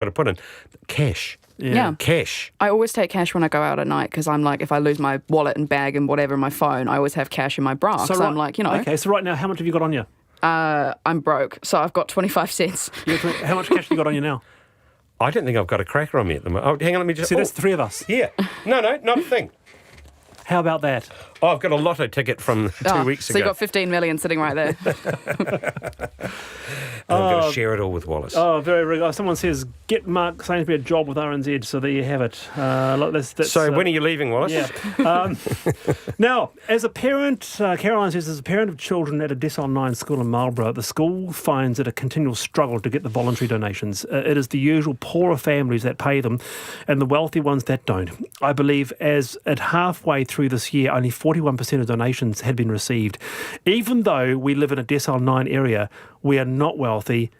got to put in cash. Yeah. Cash. I always take cash when I go out at night because I'm like, if I lose my wallet and bag and whatever, my phone, I always have cash in my bra. So I'm like, Okay, so right now, how much have you got on you? I'm broke, so I've got 25 cents. How much cash have you got on you now? I don't think I've got a cracker on me at the moment. Oh, hang on, let me just... See, that's the three of us. Yeah. No, not a thing. How about that? Oh, I've got a lotto ticket from 2 weeks ago. So you've got 15 million sitting right there. I'm going to share it all with Wallace. Oh, very. Someone says, get Mark Sainsbury a job with RNZ, so there you have it. So when are you leaving, Wallace? Yeah. Now, as a parent, Caroline says, as a parent of children at a Decile 9 school in Marlborough, the school finds it a continual struggle to get the voluntary donations. It is the usual poorer families that pay them and the wealthy ones that don't. I believe as at halfway through this year, only 41% of donations had been received. Even though we live in a Decile 9 area, we are not wealthy,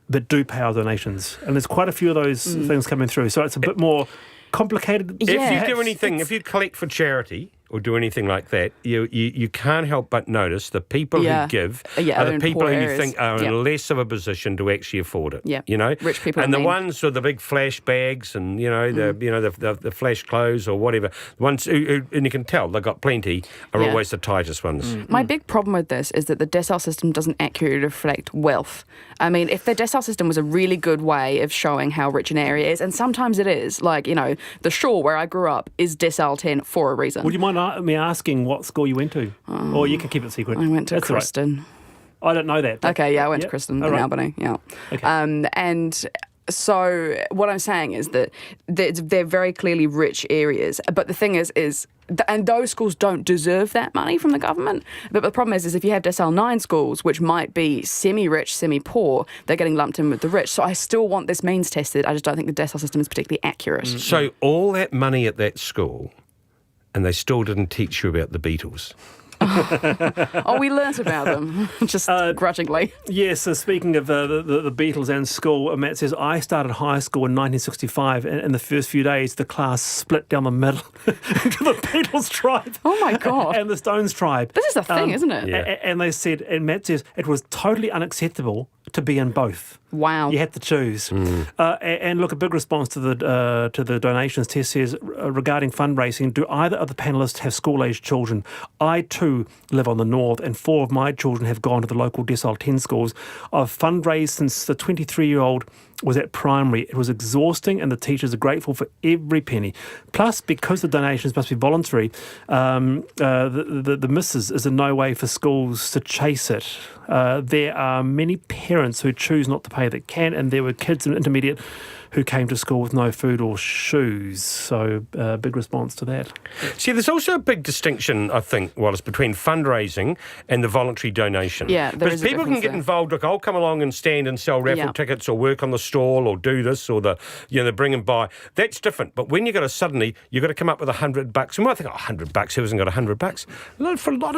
but do pay our donations. And there's quite a few of those things coming through. So it's a bit more complicated. If you do anything, if you collect for charity or do anything like that, you can't help but notice the people who give are the people who you think are in less of a position to actually afford it. Yeah. You know, rich people, and the ones with the big flash bags and the flash clothes or whatever, the ones who and you can tell they've got plenty are always the tightest ones. My big problem with this is that the decile system doesn't accurately reflect wealth. I mean, if the decile system was a really good way of showing how rich an area is, and sometimes it is, like, the Shore where I grew up is decile 10 for a reason. Would you mind me asking what school you went to? Or you can keep it secret. I went to That's Kristen. Right. I don't know that. Okay, yeah, I went to Kristen in Albany, yeah. Okay. And so what I'm saying is that they're very clearly rich areas. But the thing is and those schools don't deserve that money from the government. But the problem is if you have Decile 9 schools, which might be semi-rich, semi-poor, they're getting lumped in with the rich. So I still want this means tested. I just don't think the decile system is particularly accurate. So all that money at that school, and they still didn't teach you about the Beatles. Oh, we learnt about them, just grudgingly. Yes, so speaking of the Beatles and school, Matt says, I started high school in 1965, and in the first few days, the class split down the middle into the Beatles tribe. Oh, my God. And the Stones tribe. This is a thing, isn't it? Yeah. And they said, and Matt says, it was totally unacceptable to be in both. Wow. You had to choose. And look, a big response to the donations. Tess says, regarding fundraising, do either of the panellists have school-aged children? I too live on the north, and 4 of my children have gone to the local Decile 10 schools. I've fundraised since the 23-year-old was at primary. It was exhausting, and the teachers are grateful for every penny. Plus, because the donations must be voluntary, the missus is in no way for schools to chase it. There are many parents who choose not to pay that can, and there were kids in intermediate who came to school with no food or shoes. So, big response to that. See, there's also a big distinction, I think, Wallace, between fundraising and the voluntary donation. Yeah, there is a people can get involved. Look, I'll come along and stand and sell raffle tickets or work on the stall or do this or the bring and buy. That's different. But when you've got to come up with $100. You might think, $100, who hasn't got $100? For a lot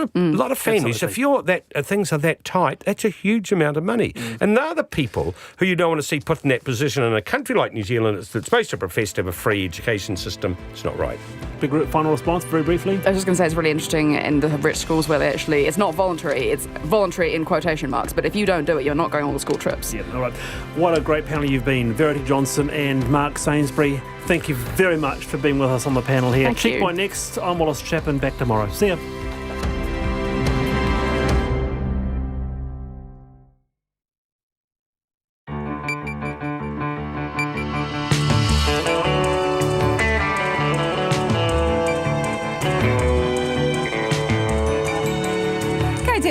of families, absolutely. if things are that tight, that's a huge amount of money. And they're the people who you don't want to see put in that position in a country like New Zealand. It's supposed to profess to have a free education system. It's not right. Big final response, very briefly. I was just going to say it's really interesting in the rich schools where it's not voluntary, it's voluntary in quotation marks, but if you don't do it, you're not going on the school trips. Yeah, all right. What a great panel you've been. Verity Johnson and Mark Sainsbury, thank you very much for being with us on the panel here. Thank you. Checkpoint next. I'm Wallace Chapman, back tomorrow. See ya.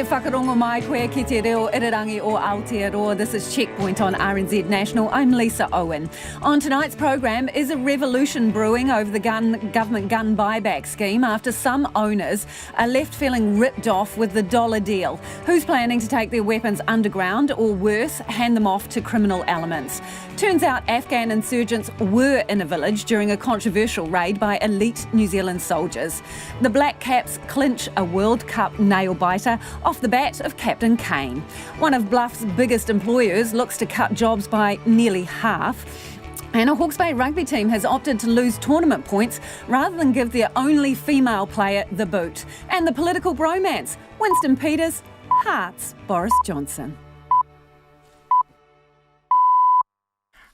Whakarongo mai koe ki te reo irirangi o Aotearoa. This is Checkpoint on RNZ National. I'm Lisa Owen. On tonight's program, is a revolution brewing over the government gun buyback scheme after some owners are left feeling ripped off with the dollar deal. Who's planning to take their weapons underground or worse, hand them off to criminal elements? Turns out Afghan insurgents were in a village during a controversial raid by elite New Zealand soldiers. The Black Caps clinch a World Cup nail-biter off the bat of Captain Kane. One of Bluff's biggest employers looks to cut jobs by nearly half. And a Hawke's Bay rugby team has opted to lose tournament points rather than give their only female player the boot. And the political bromance, Winston Peters hearts Boris Johnson.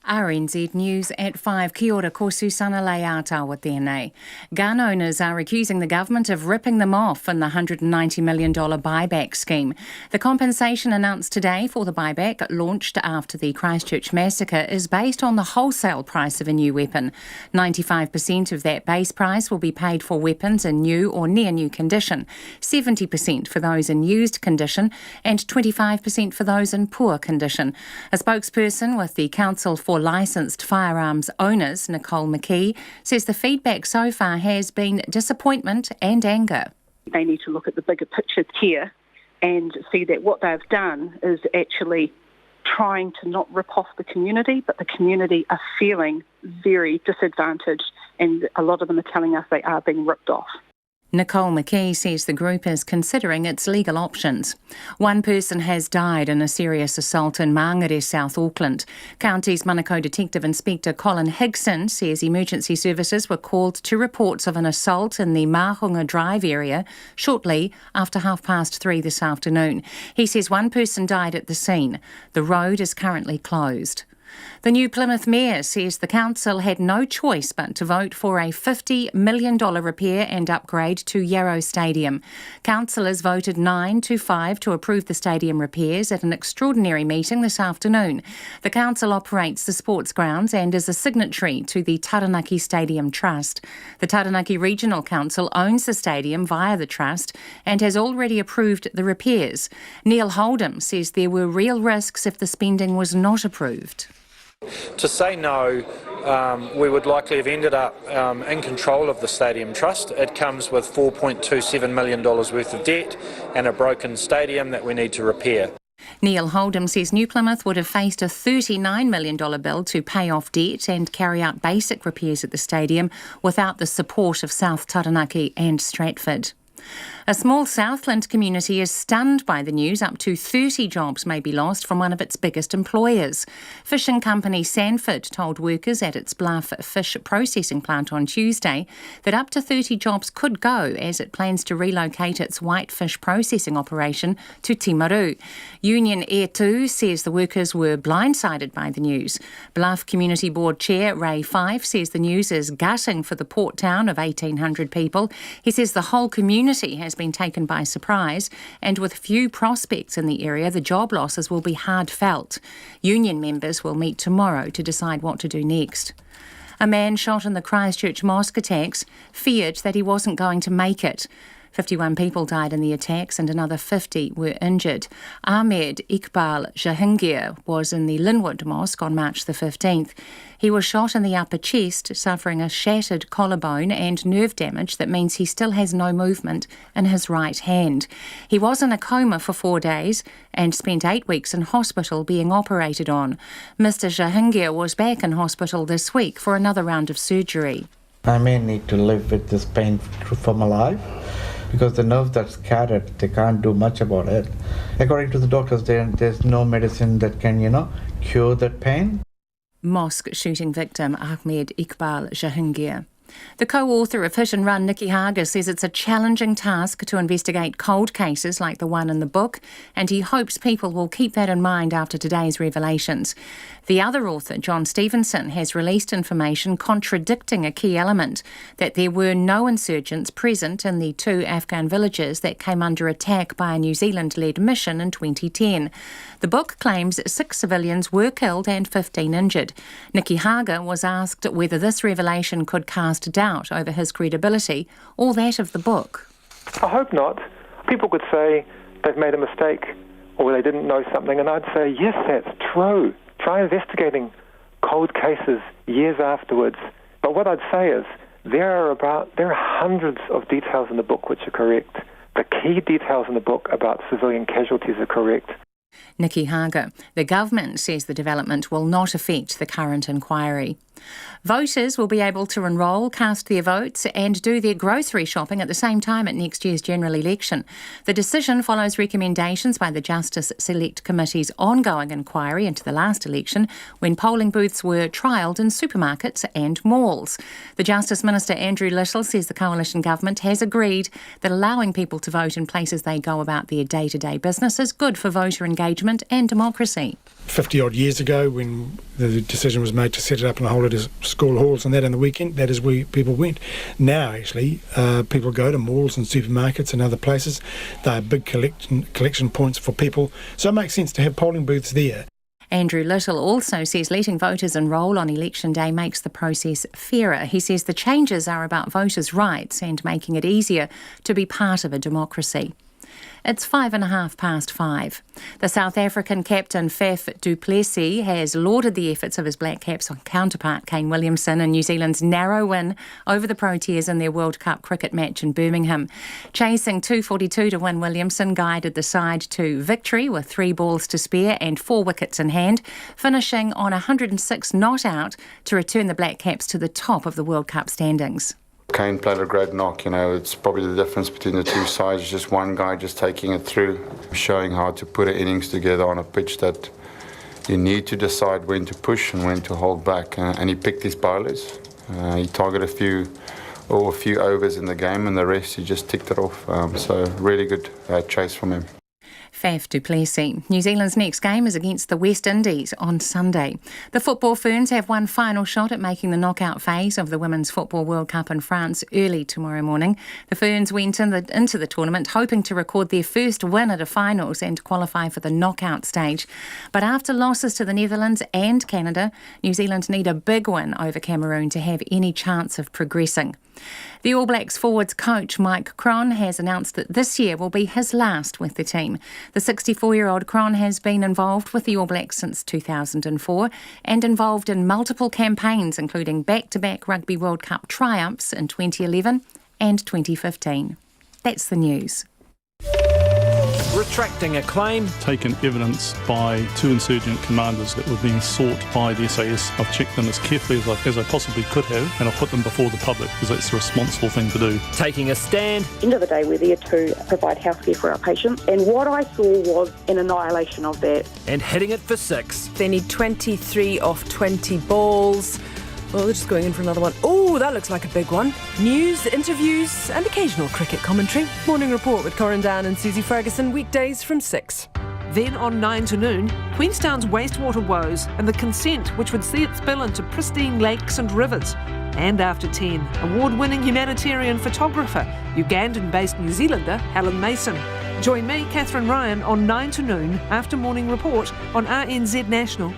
RNZ News at 5. Kia ora, ko Susana Leatawa tēnei. Gun owners are accusing the government of ripping them off in the $190 million buyback scheme. The compensation announced today for the buyback, launched after the Christchurch massacre, is based on the wholesale price of a new weapon. 95% of that base price will be paid for weapons in new or near-new condition, 70% for those in used condition, and 25% for those in poor condition. A spokesperson with the Council for Licensed Firearms Owners, Nicole McKee, says the feedback so far has been disappointment and anger. They need to look at the bigger picture here and see that what they've done is actually trying to not rip off the community, but the community are feeling very disadvantaged, and a lot of them are telling us they are being ripped off. Nicole McKee says the group is considering its legal options. One person has died in a serious assault in Mangere, South Auckland. County's Manukau Detective Inspector Colin Higson says emergency services were called to reports of an assault in the Mahunga Drive area shortly after 3:30 this afternoon. He says one person died at the scene. The road is currently closed. The new Plymouth Mayor says the council had no choice but to vote for a $50 million repair and upgrade to Yarrow Stadium. Councillors voted 9-5 to approve the stadium repairs at an extraordinary meeting this afternoon. The council operates the sports grounds and is a signatory to the Taranaki Stadium Trust. The Taranaki Regional Council owns the stadium via the trust and has already approved the repairs. Neil Holdham says there were real risks if the spending was not approved. To say no, we would likely have ended up in control of the Stadium Trust. It comes with $4.27 million worth of debt and a broken stadium that we need to repair. Neil Holdham says New Plymouth would have faced a $39 million bill to pay off debt and carry out basic repairs at the stadium without the support of South Taranaki and Stratford. A small Southland community is stunned by the news up to 30 jobs may be lost from one of its biggest employers. Fishing company Sanford told workers at its Bluff fish processing plant on Tuesday that up to 30 jobs could go as it plans to relocate its white fish processing operation to Timaru. Union Air 2 says the workers were blindsided by the news. Bluff Community Board Chair Ray Fife says the news is gutting for the port town of 1,800 people. He says the whole community has been taken by surprise, and with few prospects in the area, the job losses will be hard felt. Union members will meet tomorrow to decide what to do next. A man shot in the Christchurch Mosque attacks feared that he wasn't going to make it. 51 people died in the attacks and another 50 were injured. Ahmed Iqbal Jahangir was in the Linwood Mosque on March the 15th. He was shot in the upper chest, suffering a shattered collarbone and nerve damage that means he still has no movement in his right hand. He was in a coma for 4 days and spent 8 weeks in hospital being operated on. Mr. Jahangir was back in hospital this week for another round of surgery. I may need to live with this pain for my life, because the nerve that's scattered, they can't do much about it. According to the doctors, there's no medicine that can, cure that pain. Mosque shooting victim Ahmed Iqbal Jahangir. The co-author of Hit and Run, Nikki Hager, says it's a challenging task to investigate cold cases like the one in the book, and he hopes people will keep that in mind after today's revelations. The other author, John Stevenson, has released information contradicting a key element, that there were no insurgents present in the 2 Afghan villages that came under attack by a New Zealand-led mission in 2010. The book claims 6 civilians were killed and 15 injured. Nikki Hager was asked whether this revelation could cast doubt over his credibility or that of the book. I hope not. People could say they've made a mistake or they didn't know something, and I'd say, yes, that's true. Try investigating cold cases years afterwards. But what I'd say is there are hundreds of details in the book which are correct. The key details in the book about civilian casualties are correct. Nikki Hager. The government says the development will not affect the current inquiry. Voters will be able to enrol, cast their votes and do their grocery shopping at the same time at next year's general election. The decision follows recommendations by the Justice Select Committee's ongoing inquiry into the last election when polling booths were trialled in supermarkets and malls. The Justice Minister Andrew Little says the coalition government has agreed that allowing people to vote in places they go about their day-to-day business is good for voter engagement engagement and democracy. 50-odd years ago, when the decision was made to set it up in a whole lot of school halls and that on the weekend, that is where people went. Now, actually, people go to malls and supermarkets and other places. They are big collection points for people, so it makes sense to have polling booths there. Andrew Little also says letting voters enrol on election day makes the process fairer. He says the changes are about voters' rights and making it easier to be part of a democracy. It's 5:05. The South African captain Faf du Plessis has lauded the efforts of his Black Caps counterpart Kane Williamson in New Zealand's narrow win over the Proteas in their World Cup cricket match in Birmingham. Chasing 242 to win, Williamson guided the side to victory with 3 balls to spare and 4 wickets in hand, finishing on 106 not out to return the Black Caps to the top of the World Cup standings. Kane played a great knock, it's probably the difference between the two sides, just one guy just taking it through, showing how to put an innings together on a pitch that you need to decide when to push and when to hold back, and he picked his bowlers. He targeted a few overs in the game, and the rest he just ticked it off, so really good chase from him. Faf du Plessis. New Zealand's next game is against the West Indies on Sunday. The Football Ferns have one final shot at making the knockout phase of the Women's Football World Cup in France early tomorrow morning. The Ferns went into the tournament hoping to record their first win at a finals and qualify for the knockout stage. But after losses to the Netherlands and Canada, New Zealand need a big win over Cameroon to have any chance of progressing. The All Blacks forwards coach Mike Cron has announced that this year will be his last with the team. The 64-year-old Cron has been involved with the All Blacks since 2004 and involved in multiple campaigns, including back-to-back Rugby World Cup triumphs in 2011 and 2015. That's the news. Retracting a claim. Taken evidence by 2 insurgent commanders that were being sought by the SAS. I've checked them as carefully as I possibly could have, and I've put them before the public because that's the responsible thing to do. Taking a stand. At the end of the day, we're there to provide healthcare for our patients, and what I saw was an annihilation of that. And hitting it for 6. They need 23 off 20 balls. Oh, they're just going in for another one. Oh, that looks like a big one. News, interviews and occasional cricket commentary. Morning Report with Corin Dan and Susie Ferguson, weekdays from 6. Then on 9 to noon, Queenstown's wastewater woes and the consent which would see it spill into pristine lakes and rivers. And after 10, award-winning humanitarian photographer, Ugandan-based New Zealander Helen Mason. Join me, Catherine Ryan, on 9 to noon after Morning Report on RNZ National.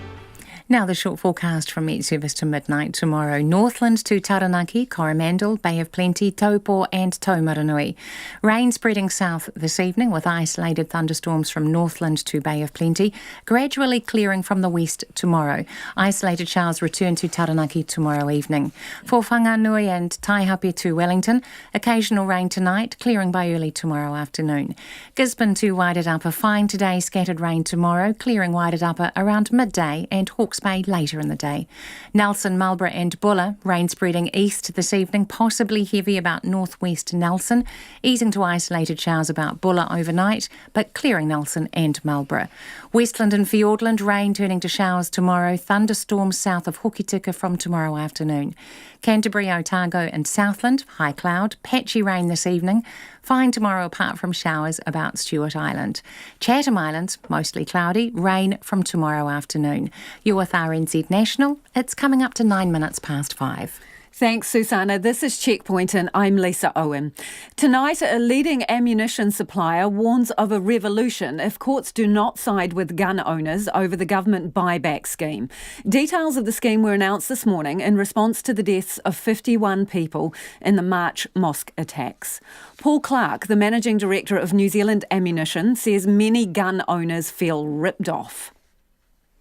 Now the short forecast from Met Service to midnight tomorrow. Northland to Taranaki, Coromandel, Bay of Plenty, Taupo and Taumaranui. Rain spreading south this evening with isolated thunderstorms from Northland to Bay of Plenty, gradually clearing from the west tomorrow. Isolated showers return to Taranaki tomorrow evening. For Whanganui and Taihape to Wellington, occasional rain tonight, clearing by early tomorrow afternoon. Gisborne to Wairarapa, fine today, scattered rain tomorrow, clearing Wairarapa around midday, and Hawke's Bay later in the day. Nelson, Marlborough and Buller, rain spreading east this evening, possibly heavy about northwest Nelson, easing to isolated showers about Buller overnight, but clearing Nelson and Marlborough. Westland and Fiordland, rain turning to showers tomorrow, thunderstorms south of Hokitika from tomorrow afternoon. Canterbury, Otago and Southland, high cloud, patchy rain this evening, fine tomorrow apart from showers about Stewart Island. Chatham Islands, mostly cloudy, rain from tomorrow afternoon. You're with RNZ National, it's coming up to 9 minutes past 5. Thanks, Susanna. This is Checkpoint and I'm Lisa Owen. Tonight, a leading ammunition supplier warns of a revolution if courts do not side with gun owners over the government buyback scheme. Details of the scheme were announced this morning in response to the deaths of 51 people in the March Mosque attacks. Paul Clark, the Managing Director of New Zealand Ammunition, says many gun owners feel ripped off.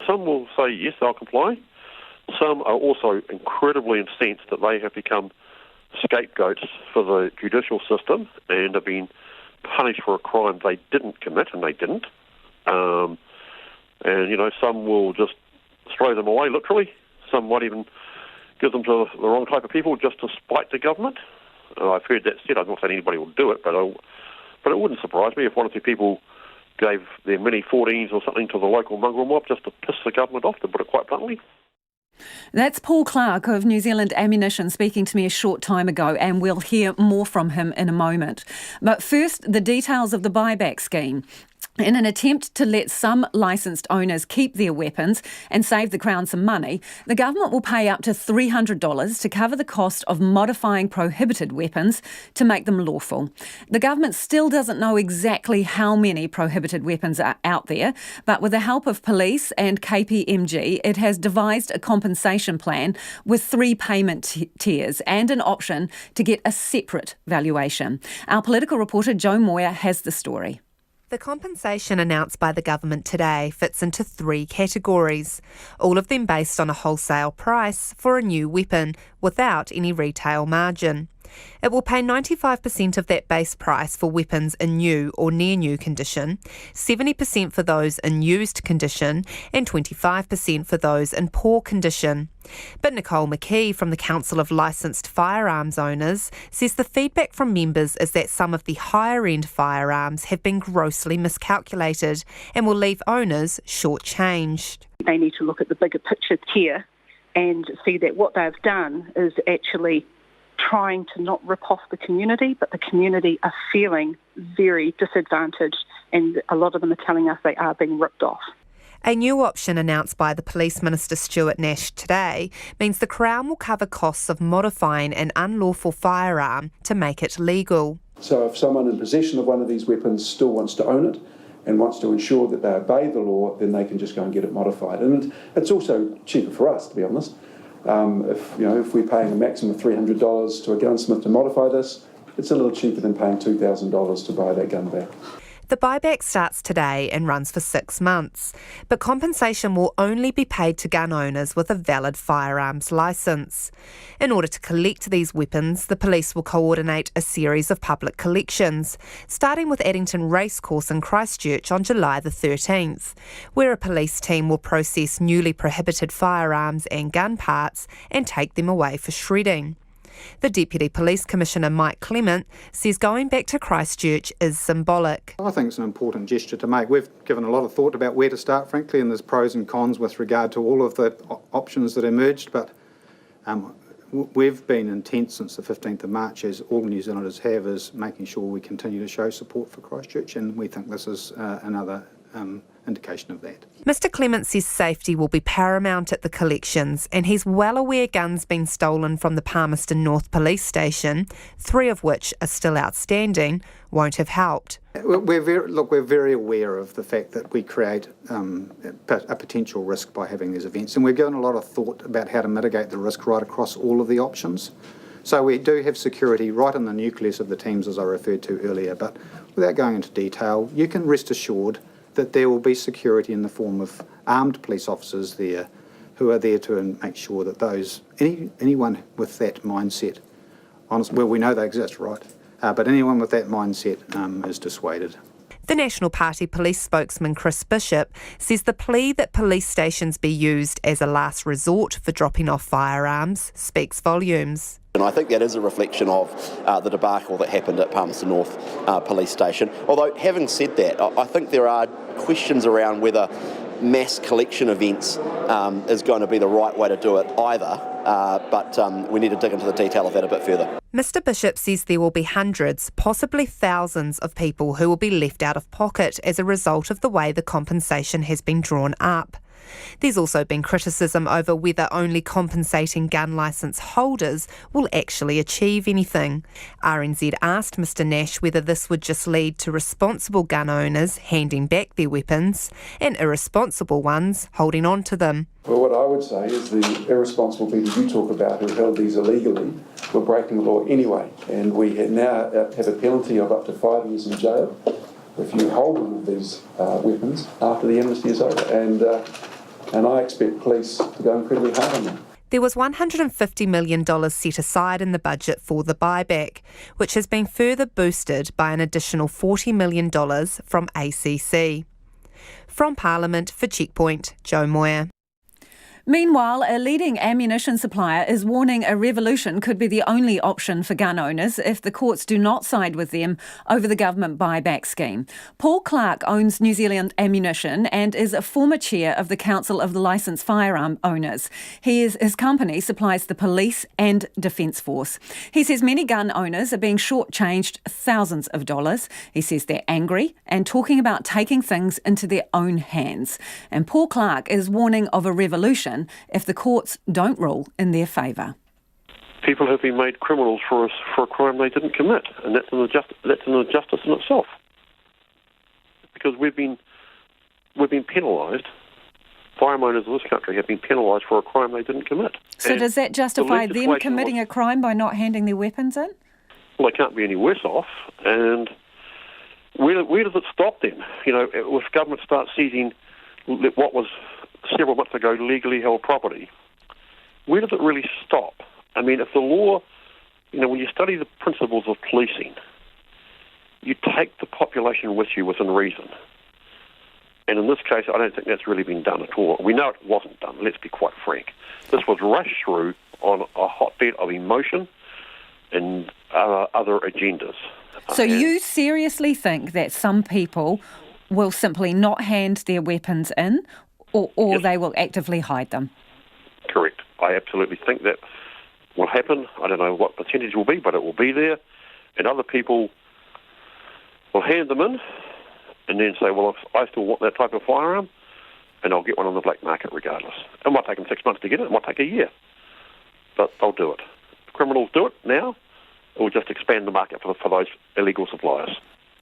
Some will say, yes, I'll comply. Some are also incredibly incensed that they have become scapegoats for the judicial system and have been punished for a crime they didn't commit, and they didn't. And, some will just throw them away, literally. Some might even give them to the wrong type of people just to spite the government. I've heard that said. I'm not saying anybody will do it, but it wouldn't surprise me if one or two people gave their mini 14s or something to the local mongrel mob just to piss the government off, to put it quite bluntly. That's Paul Clark of New Zealand Ammunition speaking to me a short time ago, and we'll hear more from him in a moment. But first, the details of the buyback scheme. In an attempt to let some licensed owners keep their weapons and save the Crown some money, the government will pay up to $300 to cover the cost of modifying prohibited weapons to make them lawful. The government still doesn't know exactly how many prohibited weapons are out there, but with the help of police and KPMG, it has devised a compensation plan with 3 payment tiers and an option to get a separate valuation. Our political reporter Jo Moyer has the story. The compensation announced by the government today fits into 3 categories, all of them based on a wholesale price for a new weapon without any retail margin. It will pay 95% of that base price for weapons in new or near new condition, 70% for those in used condition, and 25% for those in poor condition. But Nicole McKee from the Council of Licensed Firearms Owners says the feedback from members is that some of the higher end firearms have been grossly miscalculated and will leave owners shortchanged. They need to look at the bigger picture here and see that what they've done is actually trying to not rip off the community, but the community are feeling very disadvantaged, and a lot of them are telling us they are being ripped off. A new option announced by the Police Minister Stuart Nash today means the Crown will cover costs of modifying an unlawful firearm to make it legal. So if someone in possession of one of these weapons still wants to own it and wants to ensure that they obey the law, then they can just go and get it modified. And it's also cheaper for us, to be honest. If we're paying a maximum of $300 to a gunsmith to modify this, it's a little cheaper than paying $2,000 to buy that gun back. The buyback starts today and runs for 6 months, but compensation will only be paid to gun owners with a valid firearms licence. In order to collect these weapons, the police will coordinate a series of public collections, starting with Addington Racecourse in Christchurch on July the 13th, where a police team will process newly prohibited firearms and gun parts and take them away for shredding. The Deputy Police Commissioner Mike Clement says going back to Christchurch is symbolic. I think it's an important gesture to make. We've given a lot of thought about where to start, frankly, and there's pros and cons with regard to all of the options that emerged, but we've been intent since the 15th of March, as all New Zealanders have, is making sure we continue to show support for Christchurch, and we think this is another indication of that. Mr Clement says safety will be paramount at the collections, and he's well aware guns being stolen from the Palmerston North Police Station, 3 of which are still outstanding, won't have helped. We're very aware of the fact that we create a potential risk by having these events, and we've given a lot of thought about how to mitigate the risk right across all of the options. So we do have security right in the nucleus of the teams, as I referred to earlier, but without going into detail, you can rest assured that there will be security in the form of armed police officers there who are there to make sure that anyone with that mindset, we know they exist, right? But anyone with that mindset is dissuaded. The National Party police spokesman Chris Bishop says the plea that police stations be used as a last resort for dropping off firearms speaks volumes. And I think that is a reflection of the debacle that happened at Palmerston North Police Station. Although, having said that, I think there are questions around whether mass collection events is going to be the right way to do it either, but we need to dig into the detail of that a bit further. Mr Bishop says there will be hundreds, possibly thousands of people who will be left out of pocket as a result of the way the compensation has been drawn up. There's also been criticism over whether only compensating gun licence holders will actually achieve anything. RNZ asked Mr Nash whether this would just lead to responsible gun owners handing back their weapons and irresponsible ones holding on to them. Well, what I would say is the irresponsible people you talk about who held these illegally were breaking the law anyway, and we now have a penalty of up to 5 years in jail if you hold one of these weapons after the amnesty is over. And I expect police to go incredibly hard on them. There was $150 million set aside in the budget for the buyback, which has been further boosted by an additional $40 million from ACC. From Parliament for Checkpoint, Jo Moyer. Meanwhile, a leading ammunition supplier is warning a revolution could be the only option for gun owners if the courts do not side with them over the government buyback scheme. Paul Clark owns New Zealand Ammunition and is a former chair of the Council of the Licensed Firearm Owners. His company supplies the police and Defence Force. He says many gun owners are being shortchanged thousands of dollars. He says they're angry and talking about taking things into their own hands. And Paul Clark is warning of a revolution if the courts don't rule in their favour. People have been made criminals for a crime they didn't commit, and that's an injustice in itself. Because we've been penalised. Firearm owners of this country have been penalised for a crime they didn't commit. So does that justify them committing a crime by not handing their weapons in? Well, they can't be any worse off. And where does it stop then? You know, if government starts seizing what was several months ago legally held property, where does it really stop? I mean, if the law, you know, when you study the principles of policing, you take the population with you within reason. And in this case, I don't think that's really been done at all. We know it wasn't done, let's be quite frank. This was rushed through on a hotbed of emotion and other agendas. So you seriously think that some people will simply not hand their weapons in, or yes, they will actively hide them? Correct. I absolutely think that will happen. I don't know what percentage will be, but it will be there. And other people will hand them in and then say, well, I still want that type of firearm, and I'll get one on the black market regardless. It might take them 6 months to get it. It might take a year. But they'll do it. If criminals do it now, it will just expand the market for those illegal suppliers.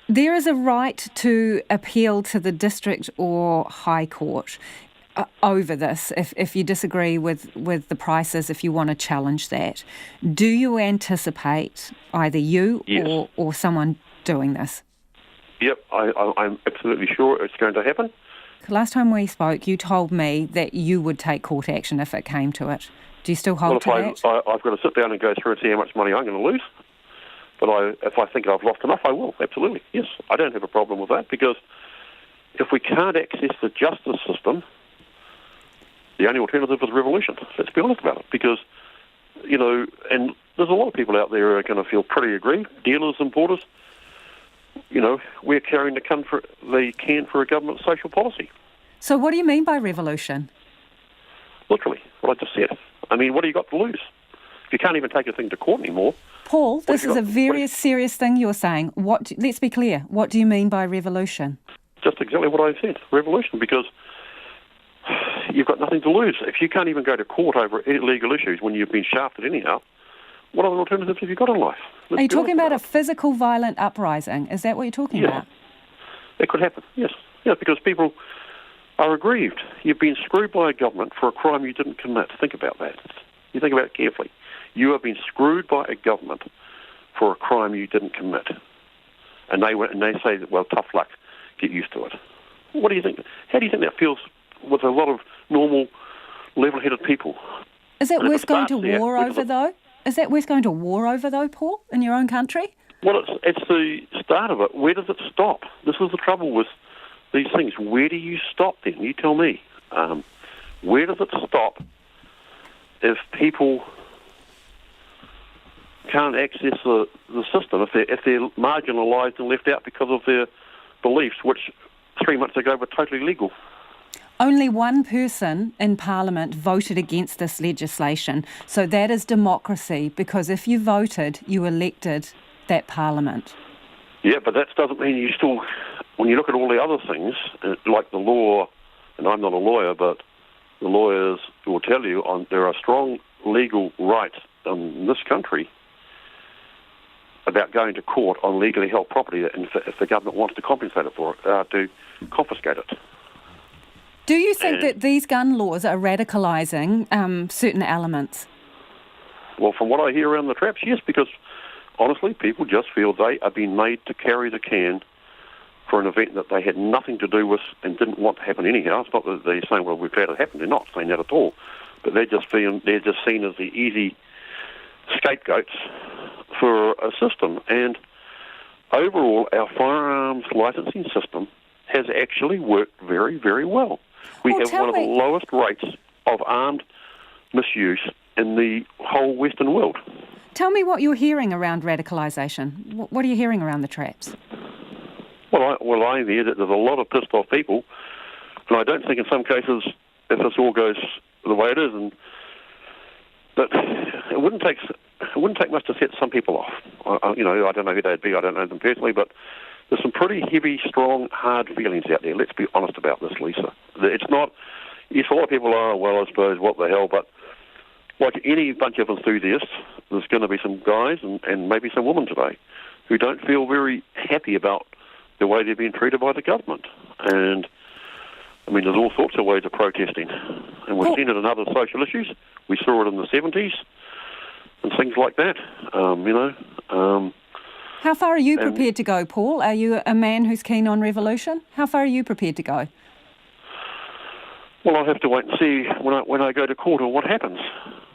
There is a right to appeal to the district or high court over this if you disagree with the prices, if you want to challenge that. Do you anticipate either you Yes. or someone doing this? Yep, I'm absolutely sure it's going to happen. Last time we spoke, you told me that you would take court action if it came to it. Do you still hold to that? I've got to sit down and go through and see how much money I'm going to lose. But if I think I've lost enough, I will, absolutely. Yes, I don't have a problem with that, because if we can't access the justice system, the only alternative is revolution. Let's be honest about it, because, you know, and there's a lot of people out there who are going to feel pretty aggrieved, dealers, importers. You know, we're carrying the can for a government social policy. So what do you mean by revolution? Literally, what I just said. I mean, what do you got to lose? If you can't even take a thing to court anymore. Paul, this is a very serious thing you're saying. Let's be clear. What do you mean by revolution? Just exactly what I said, revolution, because you've got nothing to lose. If you can't even go to court over legal issues when you've been shafted anyhow, what other alternatives have you got in life? Are you talking about a physical violent uprising? Is that what you're talking about? It could happen, yes. Yeah, because people are aggrieved. You've been screwed by a government for a crime you didn't commit. Think about that. You think about it carefully. You have been screwed by a government for a crime you didn't commit. And they say that, well, tough luck, get used to it. What do you think? How do you think that feels with a lot of normal, level-headed people? Is that worth going to war over, though? Is that worth going to war over, though, Paul, in your own country? Well, it's the start of it. Where does it stop? This is the trouble with these things. Where do you stop then? You tell me. Where does it stop if people can't access the system, if they're marginalised and left out because of their beliefs, which 3 months ago were totally legal? Only one person in Parliament voted against this legislation. So that is democracy, because if you voted, you elected that Parliament. Yeah, but that doesn't mean you still, when you look at all the other things, like the law, and I'm not a lawyer, but the lawyers will tell you there are strong legal rights in this country about going to court on legally held property, and if the government wants to compensate it for it, to confiscate it. Do you think that these gun laws are radicalising certain elements? Well, from what I hear around the traps, yes, because honestly, people just feel they are being made to carry the can for an event that they had nothing to do with and didn't want to happen anyhow. It's not that they're saying, well, we've had it happen. They're not saying that at all. But they're just seen as the easy scapegoats for a system. And overall, our firearms licensing system has actually worked very, very well. We have one of the lowest rates of armed misuse in the whole Western world. Tell me what you're hearing around radicalisation. What are you hearing around the traps? Well, I hear that there's a lot of pissed off people, and I don't think in some cases, if this all goes the way it is, and that it wouldn't take much to set some people off. I don't know who they'd be. I don't know them personally, but there's some pretty heavy, strong, hard feelings out there. Let's be honest about this, Lisa. It's not. Yes, a lot of people are. Well, I suppose what the hell, but like any bunch of enthusiasts, there's going to be some guys and maybe some women today who don't feel very happy about the way they're being treated by the government. And, I mean, there's all sorts of ways of protesting. And we've seen it in other social issues. We saw it in the 70s and things like that, How far are you prepared to go, Paul? Are you a man who's keen on revolution? How far are you prepared to go? Well, I'll have to wait and see when I go to court or what happens.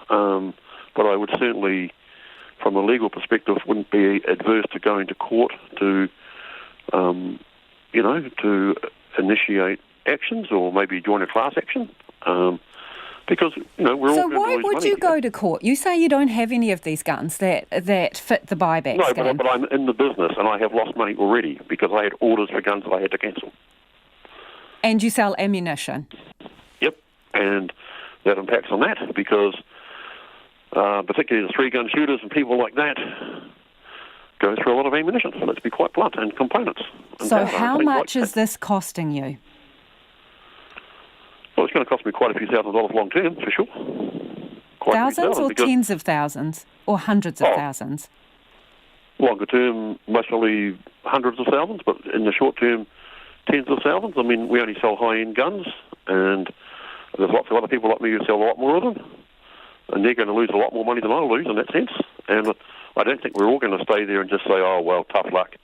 But I would certainly, from a legal perspective, wouldn't be adverse to going to court to initiate actions or maybe join a class action. Because, we're all going to lose money. So why would you go to court? You say you don't have any of these guns that fit the buyback scheme. No, but I'm in the business and I have lost money already because I had orders for guns that I had to cancel. And you sell ammunition? Yep, and that impacts on that because particularly the three-gun shooters and people like that go through a lot of ammunition, so let's be quite blunt, and components. And so how much is this costing you? Well, it's going to cost me quite a few $1,000s long term, for sure. Thousands or tens of thousands? Or hundreds of thousands? Longer term, mostly hundreds of thousands, but in the short term, tens of thousands. I mean, we only sell high-end guns, and there's lots of other people like me who sell a lot more of them, and they're going to lose a lot more money than I'll lose in that sense. And I don't think we're all going to stay there and just say, oh, well, tough luck,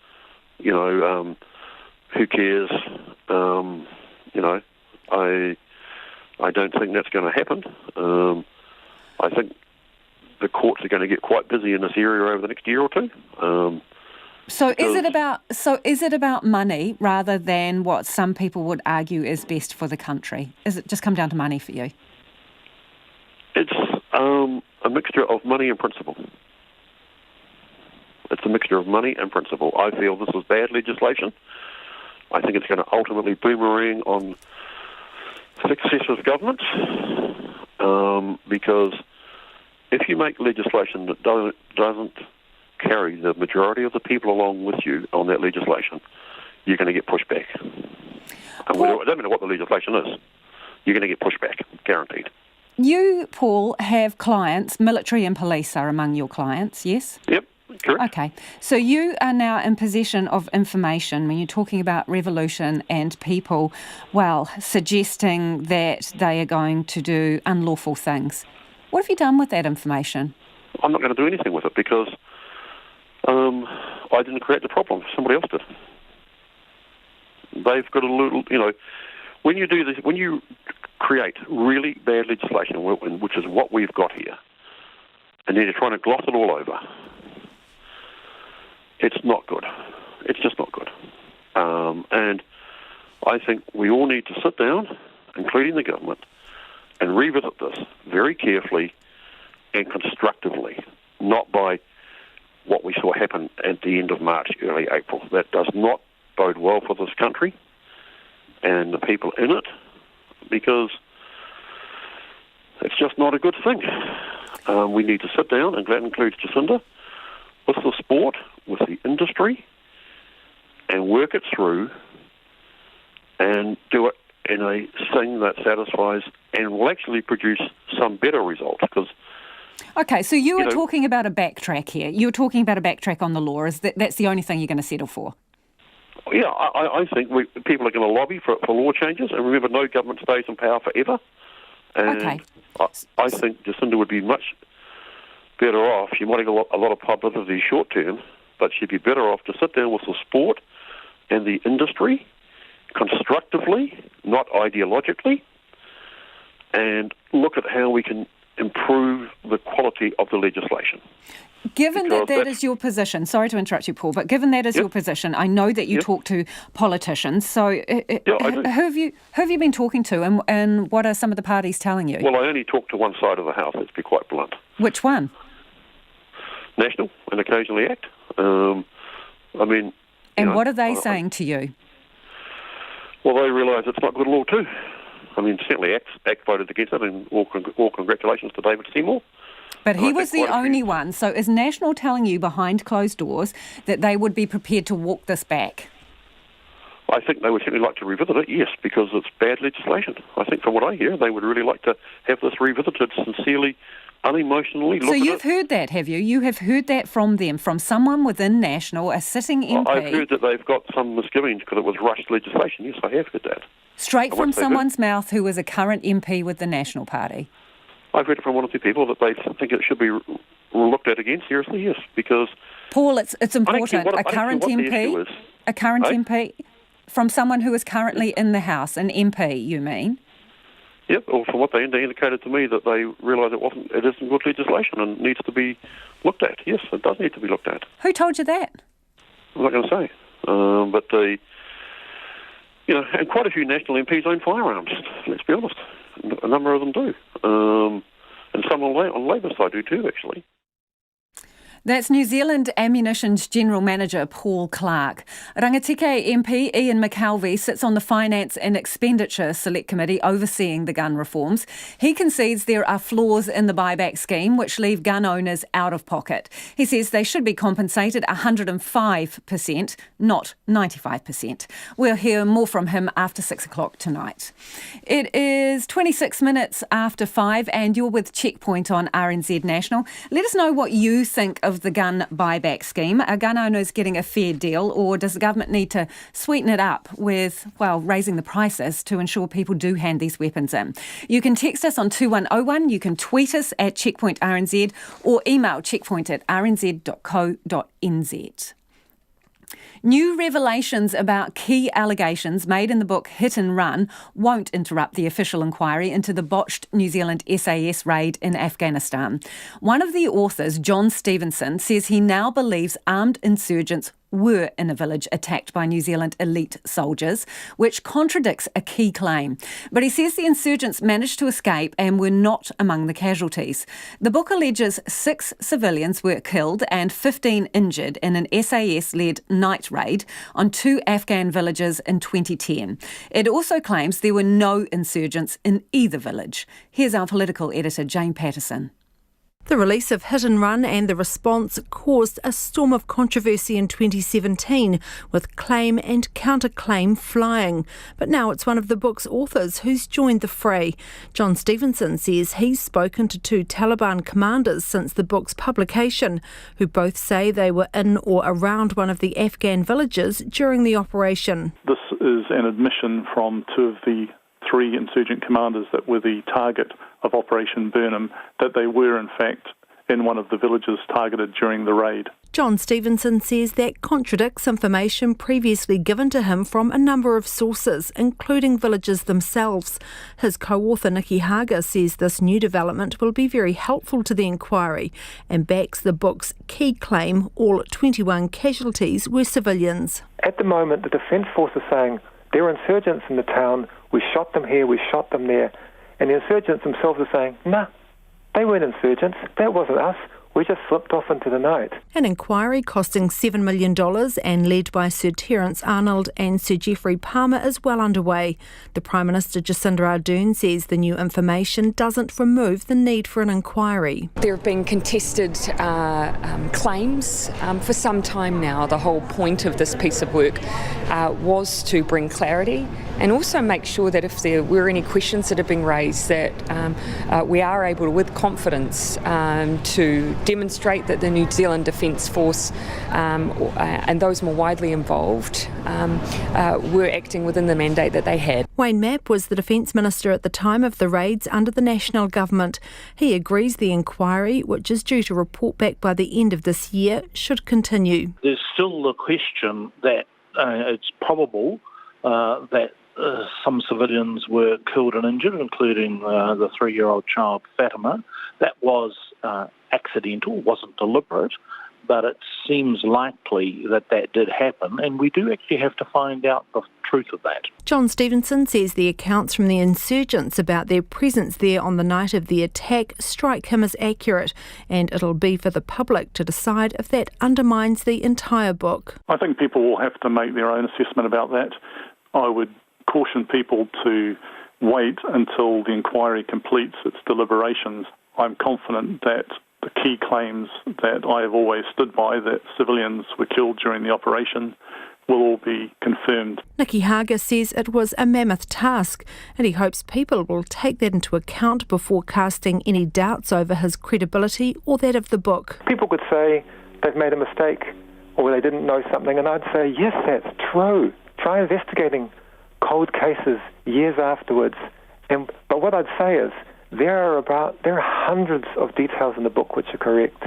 who cares? I don't think that's going to happen. I think the courts are going to get quite busy in this area over the next year or two. So is it about money rather than what some people would argue is best for the country? Is it just come down to money for you? It's a mixture of money and principle. It's a mixture of money and principle. I feel this is bad legislation. I think it's going to ultimately boomerang on successive governments because if you make legislation that doesn't carry the majority of the people along with you on that legislation, you're going to get pushback. And it doesn't matter what the legislation is, you're going to get pushback, guaranteed. You, Paul, have clients, military and police are among your clients, yes? Yep, correct. Okay, so you are now in possession of information when you're talking about revolution and people, suggesting that they are going to do unlawful things. What have you done with that information? I'm not going to do anything with it because I didn't create the problem. Somebody else did. They've got a little, when you do this, when you create really bad legislation, which is what we've got here, and then you're trying to gloss it all over, it's not good. It's just not good. And I think we all need to sit down, including the government, and revisit this very carefully and constructively, not by what we saw happen at the end of March, early April. That does not bode well for this country and the people in it, because it's just not a good thing. We need to sit down, and that includes Jacinda, with the sport, with the industry, and work it through and do it in a thing that satisfies and will actually produce some better results. Because okay, so you were talking about a backtrack here. You were talking about a backtrack on the law. That's the only thing you're going to settle for? Yeah, I think people are going to lobby for law changes. And remember, no government stays in power forever. And okay. I think Jacinda would be much better off. She might get a lot of publicity short term, but she'd be better off to sit down with the sport and the industry constructively, not ideologically, and look at how we can improve the quality of the legislation. Given that is your position, sorry to interrupt you, Paul, but given that is your position, I know that you talk to politicians. So who have you been talking to, and what are some of the parties telling you? Well, I only talk to one side of the House, let's be quite blunt. Which one? National and occasionally ACT. And what are they saying to you? Well, they realise it's not good law too. Certainly ACT voted against it, and all congratulations to David Seymour. But he was the only one. So is National telling you behind closed doors that they would be prepared to walk this back? I think they would certainly like to revisit it, yes, because it's bad legislation. I think from what I hear, they would really like to have this revisited sincerely, unemotionally. So you've heard that, have you? You have heard that from them, from someone within National, a sitting MP? I've heard that they've got some misgivings because it was rushed legislation. Yes, I have heard that. Straight from someone's mouth who is a current MP with the National Party? I've heard it from one or two people that they think it should be looked at again seriously, yes, because... Paul, it's important. A current MP from someone who is currently in the House, an MP, you mean? Yep, or from what they indicated to me that they realise it isn't good legislation and needs to be looked at. Yes, it does need to be looked at. Who told you that? I'm not going to say. And quite a few National MPs own firearms, let's be honest. A number of them do. And some on Labour side do too, actually. That's New Zealand Ammunition's General Manager Paul Clark. Rangatike MP Ian McKelvey sits on the Finance and Expenditure Select Committee overseeing the gun reforms. He concedes there are flaws in the buyback scheme which leave gun owners out of pocket. He says they should be compensated 105%, not 95%. We'll hear more from him after 6 o'clock tonight. It is 26 minutes after 5 and you're with Checkpoint on RNZ National. Let us know what you think of the gun buyback scheme. Are gun owners getting a fair deal, or does the government need to sweeten it up with, raising the prices to ensure people do hand these weapons in? You can text us on 2101, you can tweet us at Checkpoint RNZ, or email checkpoint@rnz.co.nz. New revelations about key allegations made in the book Hit and Run won't interrupt the official inquiry into the botched New Zealand SAS raid in Afghanistan. One of the authors, John Stevenson, says he now believes armed insurgents were in a village attacked by New Zealand elite soldiers, which contradicts a key claim. But he says the insurgents managed to escape and were not among the casualties. The book alleges 6 civilians were killed and 15 injured in an SAS-led night raid on 2 Afghan villages in 2010. It also claims there were no insurgents in either village. Here's our political editor, Jane Patterson. The release of Hit and Run and the response caused a storm of controversy in 2017, with claim and counterclaim flying. But now it's one of the book's authors who's joined the fray. John Stevenson says he's spoken to 2 Taliban commanders since the book's publication, who both say they were in or around one of the Afghan villages during the operation. This is an admission from 2 of the 3 insurgent commanders that were the target of Operation Burnham, that they were in fact in one of the villages targeted during the raid. John Stevenson says that contradicts information previously given to him from a number of sources, including villages themselves. His co-author Nikki Hager says this new development will be very helpful to the inquiry and backs the book's key claim all 21 casualties were civilians. At the moment, the Defence Force is saying there are insurgents in the town, we shot them here, we shot them there. And the insurgents themselves are saying, nah, they weren't insurgents, that wasn't us, we just slipped off into the night. An inquiry costing $7 million and led by Sir Terence Arnold and Sir Geoffrey Palmer is well underway. The Prime Minister Jacinda Ardern says the new information doesn't remove the need for an inquiry. There have been contested claims for some time now. The whole point of this piece of work was to bring clarity and also make sure that if there were any questions that have been raised, that we are able, with confidence, to demonstrate that the New Zealand Defence Force and those more widely involved were acting within the mandate that they had. Wayne Mapp was the Defence Minister at the time of the raids under the National Government. He agrees the inquiry, which is due to report back by the end of this year, should continue. There's still the question that it's probable that some civilians were killed and injured, including the 3-year-old child Fatima. That was accidental, wasn't deliberate, but it seems likely that did happen, and we do actually have to find out the truth of that. John Stevenson says the accounts from the insurgents about their presence there on the night of the attack strike him as accurate, and it'll be for the public to decide if that undermines the entire book. I think people will have to make their own assessment about that. I would caution people to wait until the inquiry completes its deliberations. I'm confident that the key claims that I have always stood by, that civilians were killed during the operation, will all be confirmed. Nicky Hager says it was a mammoth task, and he hopes people will take that into account before casting any doubts over his credibility or that of the book. People could say they've made a mistake or they didn't know something, and I'd say, yes, that's true. Try investigating cold cases years afterwards. But what I'd say is, there are hundreds of details in the book which are correct.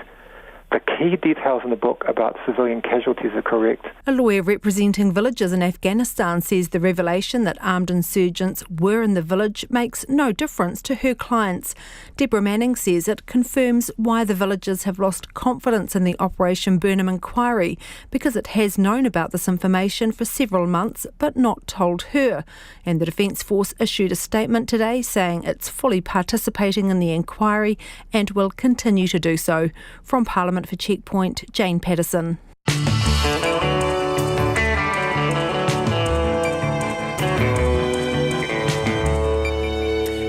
The key details in the book about civilian casualties are correct. A lawyer representing villagers in Afghanistan says the revelation that armed insurgents were in the village makes no difference to her clients. Deborah Manning says it confirms why the villagers have lost confidence in the Operation Burnham inquiry, because it has known about this information for several months but not told her. And the Defence Force issued a statement today saying it's fully participating in the inquiry and will continue to do so. From Parliament for Checkpoint, Jane Patterson.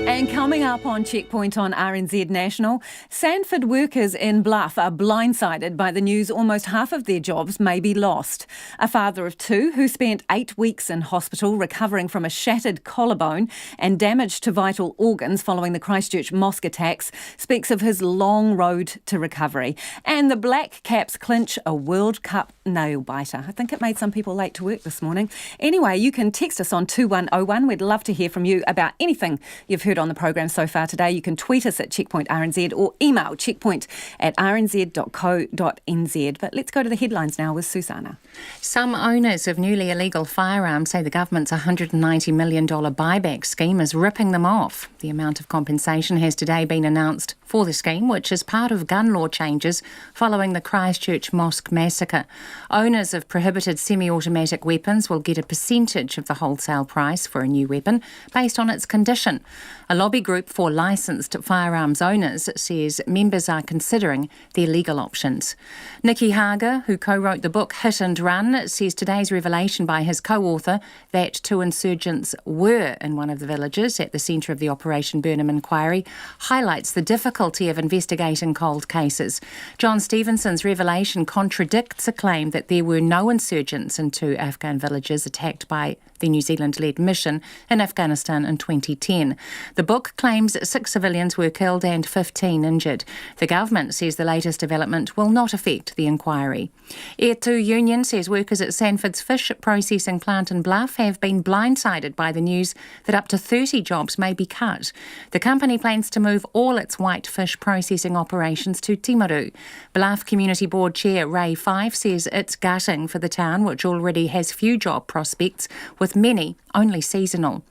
And coming up on Checkpoint on RNZ National, Sanford workers in Bluff are blindsided by the news almost half of their jobs may be lost. A father of two who spent 8 weeks in hospital recovering from a shattered collarbone and damage to vital organs following the Christchurch Mosque attacks speaks of his long road to recovery. And the Black Caps clinch a World Cup nail biter. I think it made some people late to work this morning. Anyway, you can text us on 2101. We'd love to hear from you about anything you've heard on the program so far today. You can tweet us at Checkpoint RNZ or email checkpoint@rnz.co.nz. But let's go to the headlines now with Susanna. Some owners of newly illegal firearms say the government's $190 million buyback scheme is ripping them off. The amount of compensation has today been announced for the scheme, which is part of gun law changes following the Christchurch Mosque massacre. Owners of prohibited semi-automatic weapons will get a percentage of the wholesale price for a new weapon based on its condition. A lobby group for licensed firearms owners says members are considering their legal options. Nicky Hager, who co-wrote the book Hit and Run, says today's revelation by his co-author that two insurgents were in one of the villages at the centre of the Operation Burnham inquiry highlights the difficulty of investigating cold cases. John Stevenson's revelation contradicts a claim that there were no insurgents in two Afghan villages attacked by the New Zealand-led mission in Afghanistan in 2010. The book claims 6 civilians were killed and 15 injured. The government says the latest development will not affect the inquiry. Air2 Union says workers at Sanford's fish processing plant in Bluff have been blindsided by the news that up to 30 jobs may be cut. The company plans to move all its white fish processing operations to Timaru. Bluff Community Board Chair Ray Fife says it's gutting for the town, which already has few job prospects, with many only seasonal.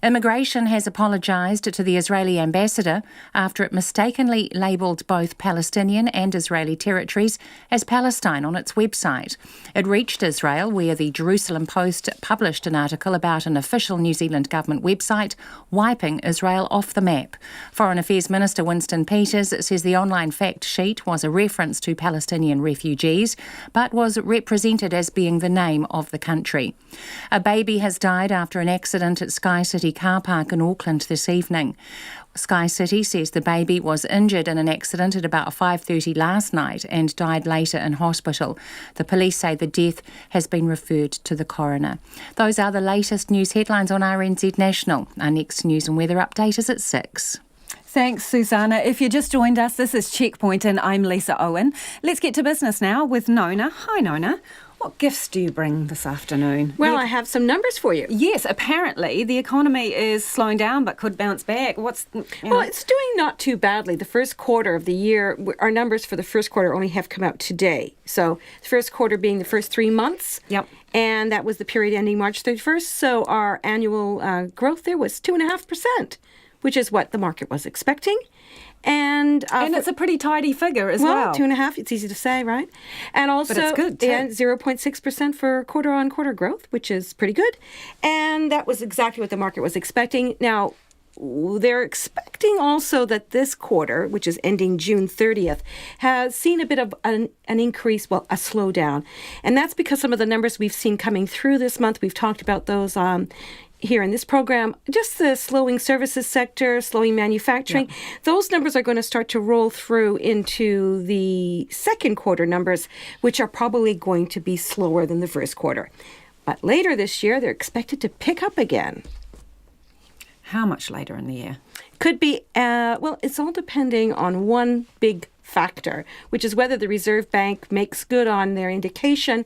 Immigration has apologised to the Israeli ambassador after it mistakenly labelled both Palestinian and Israeli territories as Palestine on its website. It reached Israel, where the Jerusalem Post published an article about an official New Zealand government website wiping Israel off the map. Foreign Affairs Minister Winston Peters says the online fact sheet was a reference to Palestinian refugees, but was represented as being the name of the country. A baby has died after an accident at Sky City car park in Auckland this evening. Sky City says the baby was injured in an accident at about 5:30 last night and died later in hospital. The police say the death has been referred to the coroner. Those are the latest news headlines on RNZ National. Our next news and weather update is at 6. Thanks, Susanna. If you just joined us, this is Checkpoint and I'm Lisa Owen. Let's get to business now with Nona. Hi, Nona. What gifts do you bring this afternoon? Well, I have some numbers for you. Yes, apparently the economy is slowing down but could bounce back. Well, it's doing not too badly. The first quarter of the year, our numbers for the first quarter only have come out today. So the first quarter being the first 3 months. Yep. And that was the period ending March 31st. So our annual growth there was 2.5%. which is what the market was expecting. And it's a pretty tidy figure as well. 2.5%, it's easy to say, right? And also, but it's good too. 0.6% for quarter-on-quarter growth, which is pretty good. And that was exactly what the market was expecting. Now, they're expecting also that this quarter, which is ending June 30th, has seen a bit of an increase, a slowdown. And that's because some of the numbers we've seen coming through this month, we've talked about those here in this program, just the slowing services sector, slowing manufacturing, those numbers are going to start to roll through into the second quarter numbers, which are probably going to be slower than the first quarter. But later this year, they're expected to pick up again. How much later in the year? Could be, it's all depending on one big factor, which is whether the Reserve Bank makes good on their indication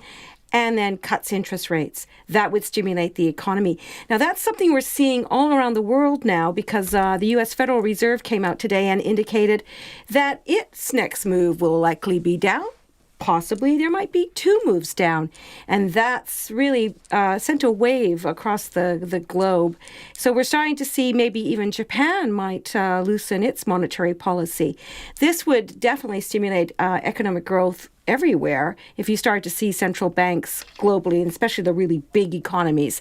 and then cuts interest rates. That would stimulate the economy. Now, that's something we're seeing all around the world now because the U.S. Federal Reserve came out today and indicated that its next move will likely be down. Possibly there might be 2 moves down. And that's really sent a wave across the globe. So we're starting to see maybe even Japan might loosen its monetary policy. This would definitely stimulate economic growth everywhere if you start to see central banks globally, and especially the really big economies,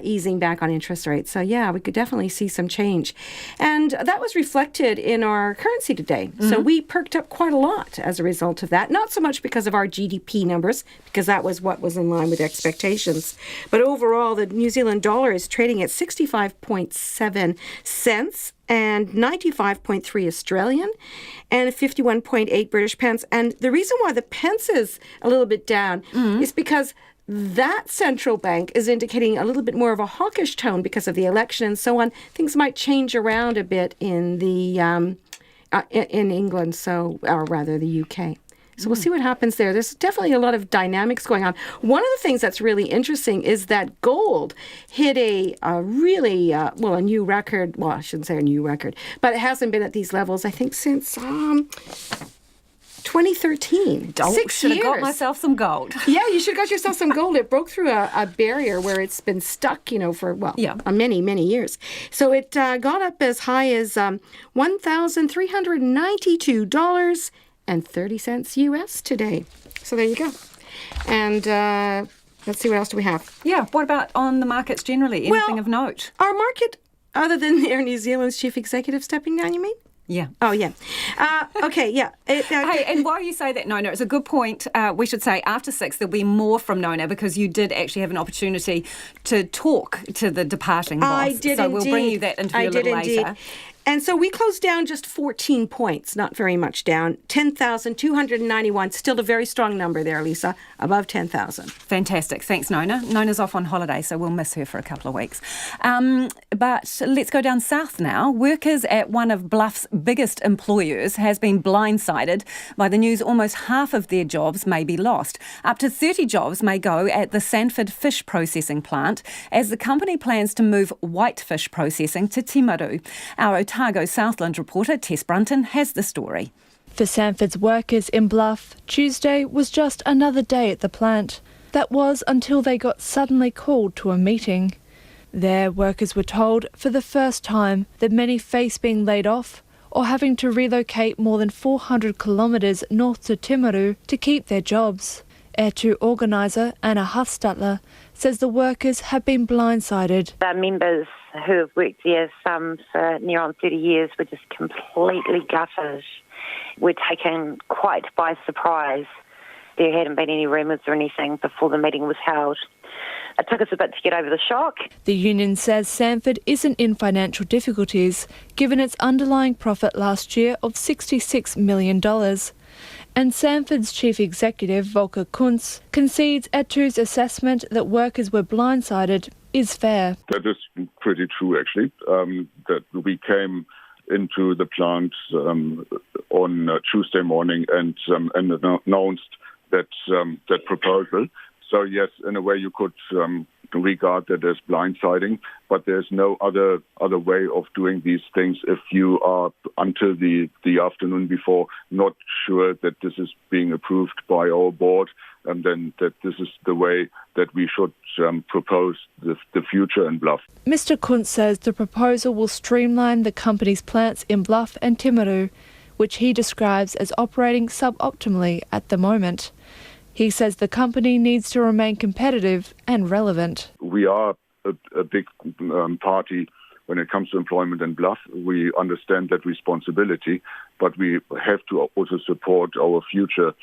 easing back on interest rates. So yeah, we could definitely see some change. And that was reflected in our currency today. Mm-hmm. So we perked up quite a lot as a result of that. Not so much because of our GDP numbers, because that was what was in line with expectations. But overall, the New Zealand dollar is trading at 65.7 cents and 95.3 Australian and 51.8 British pence. And the reason why the pence is a little bit down is because that central bank is indicating a little bit more of a hawkish tone because of the election and so on. Things might change around a bit in the in England, or rather the UK. So we'll see what happens there. There's definitely a lot of dynamics going on. One of the things that's really interesting is that gold hit a really, a new record. Well, I shouldn't say a new record, but it hasn't been at these levels, I think, since 2013. 6 should years. have got myself some gold. Yeah, you should have got yourself some gold. It broke through a barrier where it's been stuck, for, many, many years. So it got up as high as $1,392.30 US today. So there you go. And let's see, what else do we have? Yeah, what about on the markets generally? Anything of note? Our market, other than Air New Zealand's chief executive stepping down, you mean? Yeah. Oh, yeah. Okay, yeah. Hey, and while you say that, Nona, it's a good point. We should say after 6 there'll be more from Nona because you did actually have an opportunity to talk to the departing boss. I did, so indeed. We'll bring you that interview a little later. And so we closed down just 14 points, not very much down. 10,291, still a very strong number there, Lisa, above 10,000. Fantastic. Thanks, Nona. Nona's off on holiday, so we'll miss her for a couple of weeks. But let's go down south now. Workers at one of Bluff's biggest employers has been blindsided by the news almost half of their jobs may be lost. Up to 30 jobs may go at the Sanford fish processing plant as the company plans to move white fish processing to Timaru. Our Otago Southland reporter Tess Brunton has the story. For Sanford's workers in Bluff, Tuesday was just another day at the plant. That was until they got suddenly called to a meeting. There, workers were told for the first time that many face being laid off or having to relocate more than 400 kilometres north to Timaru to keep their jobs. Air2 organiser Anna Huffstutler says the workers have been blindsided. Our members who have worked there, some for near on 30 years, were just completely gutted. We're taken quite by surprise. There hadn't been any rumours or anything before the meeting was held. It took us a bit to get over the shock. The union says Sanford isn't in financial difficulties, given its underlying profit last year of $66 million. And Sanford's chief executive, Volker Kuntz, concedes Air's assessment that workers were blindsided is fair. That is pretty true, actually, that we came into the plant on Tuesday morning and announced that proposal. So, yes, in a way you could regard that as blindsiding, but there's no other way of doing these things if you are, until the afternoon before, not sure that this is being approved by our board then that this is the way that we should propose the future in Bluff. Mr. Kuntz says the proposal will streamline the company's plants in Bluff and Timaru, which he describes as operating suboptimally at the moment. He says the company needs to remain competitive and relevant. We are a big party when it comes to employment in Bluff. We understand that responsibility, but we have to also support our future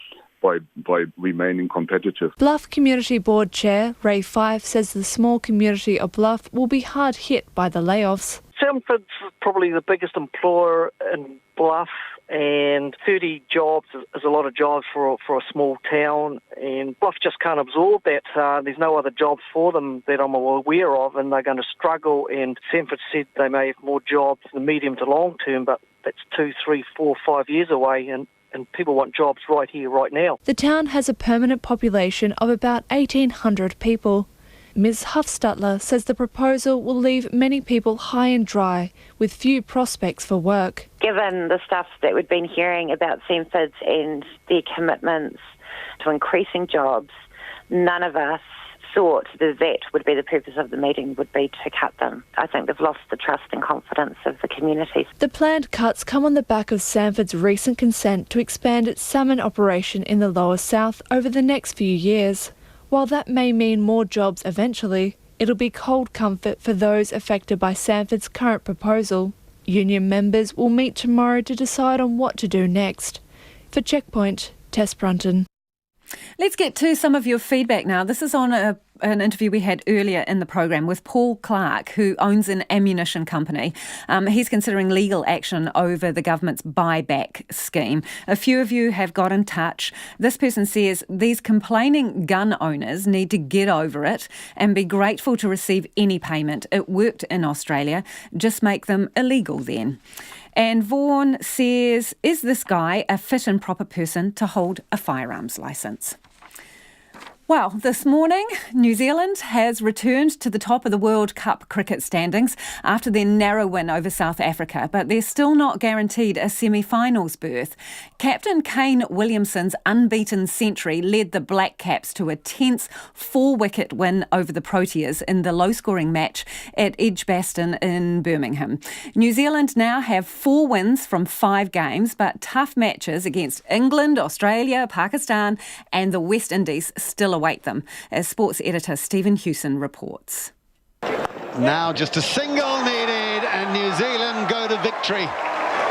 by remaining competitive. Bluff Community Board Chair Ray Fife says the small community of Bluff will be hard hit by the layoffs. Sanford's probably the biggest employer in Bluff, and 30 jobs is a lot of jobs for a small town, and Bluff just can't absorb that. There's no other jobs for them that I'm aware of, and they're going to struggle, and Sanford said they may have more jobs in the medium to long term, but that's 2, 3, 4, 5 years away, and people want jobs right here, right now. The town has a permanent population of about 1,800 people. Ms. Huffstutler says the proposal will leave many people high and dry, with few prospects for work. Given the stuff that we've been hearing about Sanford and their commitments to increasing jobs, none of us thought that would be the purpose of the meeting, would be to cut them. I think they've lost the trust and confidence of the community. The planned cuts come on the back of Sanford's recent consent to expand its salmon operation in the lower south over the next few years. While that may mean more jobs eventually, it'll be cold comfort for those affected by Sanford's current proposal. Union members will meet tomorrow to decide on what to do next. For Checkpoint, Tess Brunton. Let's get to some of your feedback now. This is on an interview we had earlier in the program with Paul Clark, who owns an ammunition company. He's considering legal action over the government's buyback scheme. A few of you have got in touch. This person says these complaining gun owners need to get over it and be grateful to receive any payment. It worked in Australia. Just make them illegal then. And Vaughan says, is this guy a fit and proper person to hold a firearms licence? Well, this morning, New Zealand has returned to the top of the World Cup cricket standings after their narrow win over South Africa, but they're still not guaranteed a semi-finals berth. Captain Kane Williamson's unbeaten century led the Black Caps to a tense 4-wicket win over the Proteas in the low-scoring match at Edgbaston in Birmingham. New Zealand now have 4 wins from 5 games, but tough matches against England, Australia, Pakistan and the West Indies still await them, as sports editor Stephen Hewson reports. Now just a single needed and New Zealand go to victory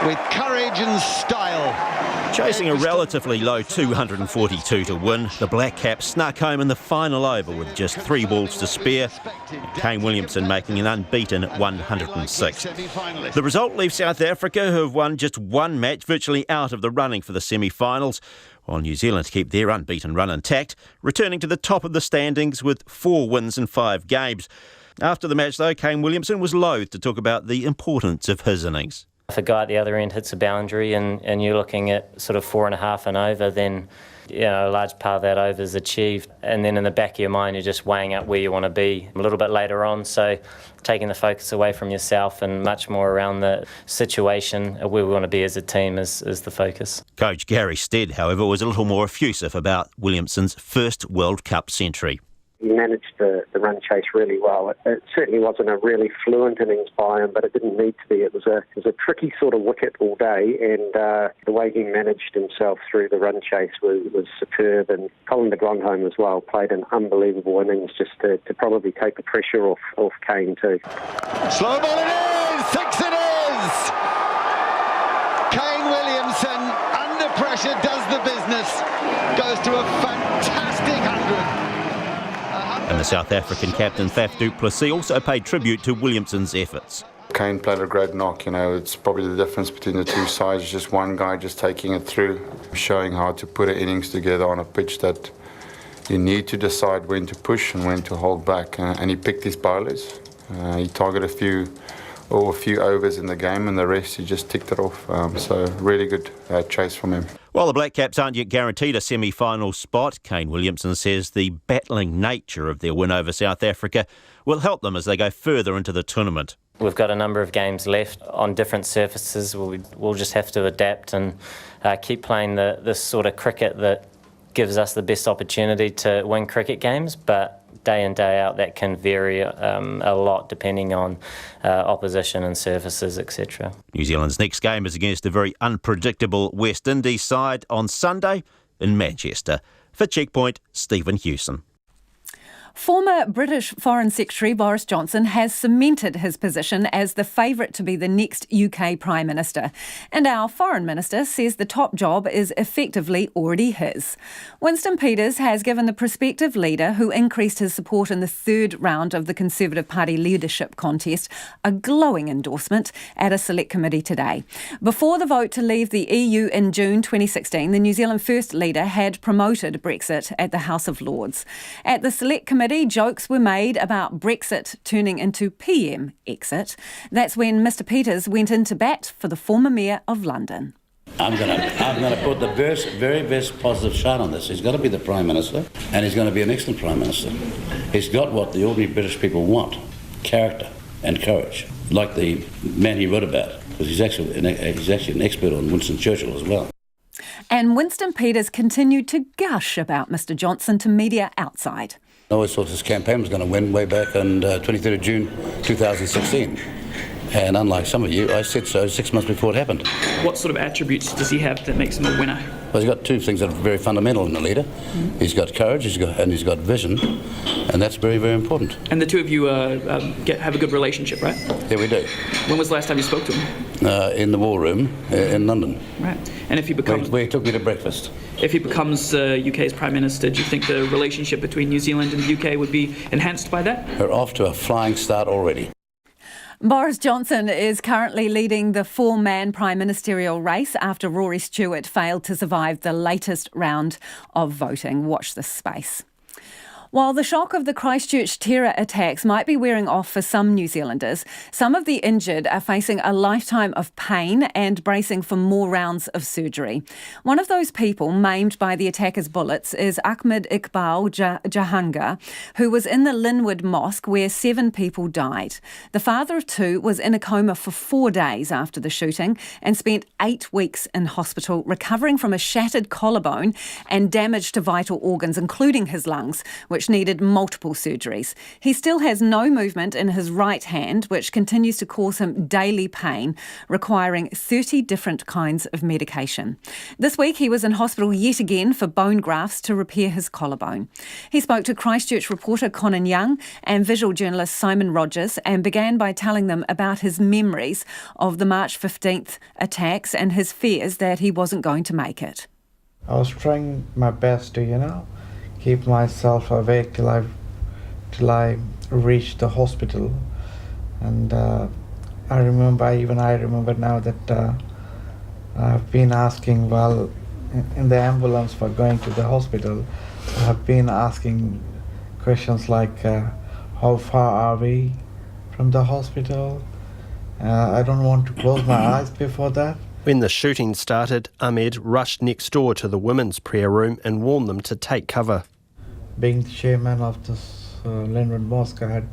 with courage and style. Chasing a relatively low 242 to win, the Black Caps snuck home in the final over with just 3 balls to spare, and Kane Williamson making an unbeaten 106. The result leaves South Africa, who have won just 1 match, virtually out of the running for the semi-finals, while New Zealand keep their unbeaten run intact, returning to the top of the standings with 4 wins in 5 games. After the match, though, Kane Williamson was loath to talk about the importance of his innings. If a guy at the other end hits a boundary and you're looking at sort of 4.5 and over, then a large part of that over is achieved. And then in the back of your mind, you're just weighing up where you want to be a little bit later on. So taking the focus away from yourself and much more around the situation where we want to be as a team is the focus. Coach Gary Stead, however, was a little more effusive about Williamson's first World Cup century. He managed the run chase really well. It certainly wasn't a really fluent innings by him, but it didn't need to be. It was a tricky sort of wicket all day, and the way he managed himself through the run chase was superb. And Colin de Grandhomme as well played an unbelievable innings just to probably take the pressure off Kane too. Slow ball it is! 6 it is! Kane Williamson, under pressure, does the business. Goes to a fantastic 100. And the South African captain Faf du Plessis also paid tribute to Williamson's efforts. Kane played a great knock, it's probably the difference between the two sides, just one guy just taking it through, showing how to put an innings together on a pitch that you need to decide when to push and when to hold back, and he picked his bowlers. He targeted a few overs in the game, and the rest he just ticked it off, so really good chase from him. While the Black Caps aren't yet guaranteed a semi-final spot, Kane Williamson says the battling nature of their win over South Africa will help them as they go further into the tournament. We've got a number of games left on different surfaces. We'll just have to adapt and keep playing this sort of cricket that gives us the best opportunity to win cricket games, but day in, day out, that can vary a lot depending on opposition and surfaces, etc. New Zealand's next game is against a very unpredictable West Indies side on Sunday in Manchester. For Checkpoint, Stephen Hewson. Former British Foreign Secretary Boris Johnson has cemented his position as the favourite to be the next UK Prime Minister. And our Foreign Minister says the top job is effectively already his. Winston Peters has given the prospective leader, who increased his support in the third round of the Conservative Party leadership contest, a glowing endorsement at a select committee today. Before the vote to leave the EU in June 2016, the New Zealand First leader had promoted Brexit at the House of Lords. At the select committee, jokes were made about Brexit turning into PM exit. That's when Mr Peters went in to bat for the former Mayor of London. I'm going to put the very best positive shine on this. He's going to be the Prime Minister, and he's going to be an excellent Prime Minister. He's got what the ordinary British people want: character and courage, like the man he wrote about, because he's actually an expert on Winston Churchill as well. And Winston Peters continued to gush about Mr Johnson to media outside. I always thought this campaign was going to win way back on 23rd of June 2016. And unlike some of you, I said so 6 months before it happened. What sort of attributes does he have that makes him a winner? Well, he's got two things that are very fundamental in a leader. He's got courage, he's got vision, and that's very, very important. And the two of you have a good relationship, right? Yeah, we do. When was the last time you spoke to him? In the War Room in London. Right. And if he becomes... Where he took me to breakfast. If he becomes UK's Prime Minister, do you think the relationship between New Zealand and the UK would be enhanced by that? We're off to a flying start already. Boris Johnson is currently leading the four-man prime ministerial race after Rory Stewart failed to survive the latest round of voting. Watch this space. While the shock of the Christchurch terror attacks might be wearing off for some New Zealanders, some of the injured are facing a lifetime of pain and bracing for more rounds of surgery. One of those people maimed by the attackers' bullets is Ahmed Iqbal Jahangir, who was in the Linwood Mosque where 7 people died. The father of 2 was in a coma for 4 days after the shooting and spent 8 weeks in hospital recovering from a shattered collarbone and damage to vital organs, including his lungs, which needed multiple surgeries. He still has no movement in his right hand, which continues to cause him daily pain, requiring 30 different kinds of medication. This week he was in hospital yet again for bone grafts to repair his collarbone. He spoke to Christchurch reporter Conan Young and visual journalist Simon Rogers and began by telling them about his memories of the March 15th attacks and his fears that he wasn't going to make it. I was trying my best to, keep myself awake till I reached the hospital, and I remember now that I've been asking while in the ambulance for going to the hospital. I've been asking questions like, how far are we from the hospital? I don't want to close my eyes before that. When the shooting started, Ahmed rushed next door to the women's prayer room and warned them to take cover. Being the chairman of this Linwood Mosque, I had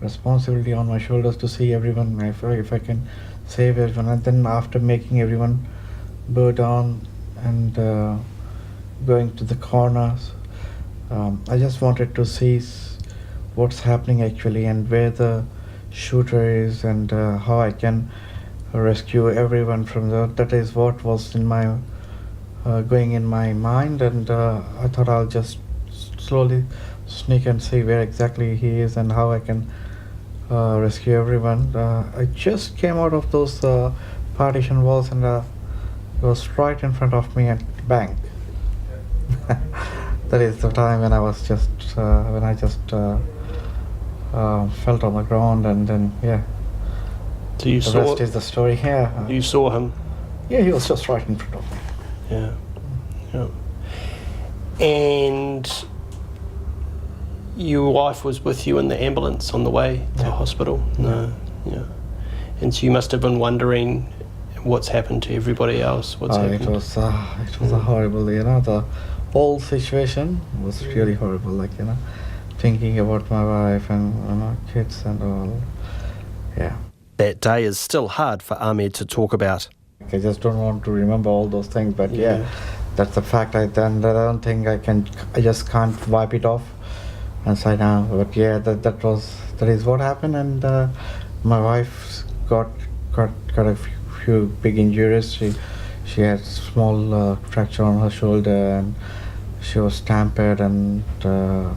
responsibility on my shoulders to see everyone, if I can save everyone. And then after making everyone bow down and going to the corners, I just wanted to see what's happening actually and where the shooter is and how I can rescue everyone from that is what was in my going in my mind, and I thought I'll just slowly sneak and see where exactly he is and how I can rescue everyone. I just came out of those partition walls and it was right in front of me and bang. That is the time when I was just felt on the ground, and then So you the saw rest is the story here. You saw him? Yeah, he was just right in front of me. Yeah. And your wife was with you in the ambulance on the way to hospital? No. Yeah. And so you must have been wondering what's happened to everybody else. What's happened? It was a horrible, the whole situation was really horrible, thinking about my wife and kids and all. Yeah. That day is still hard for Ahmed to talk about. I just don't want to remember all those things, but that's a fact. I don't think I just can't wipe it off and say now. But yeah, that is what happened. And my wife got a few big injuries. She had small fracture on her shoulder, and she was stamped, and there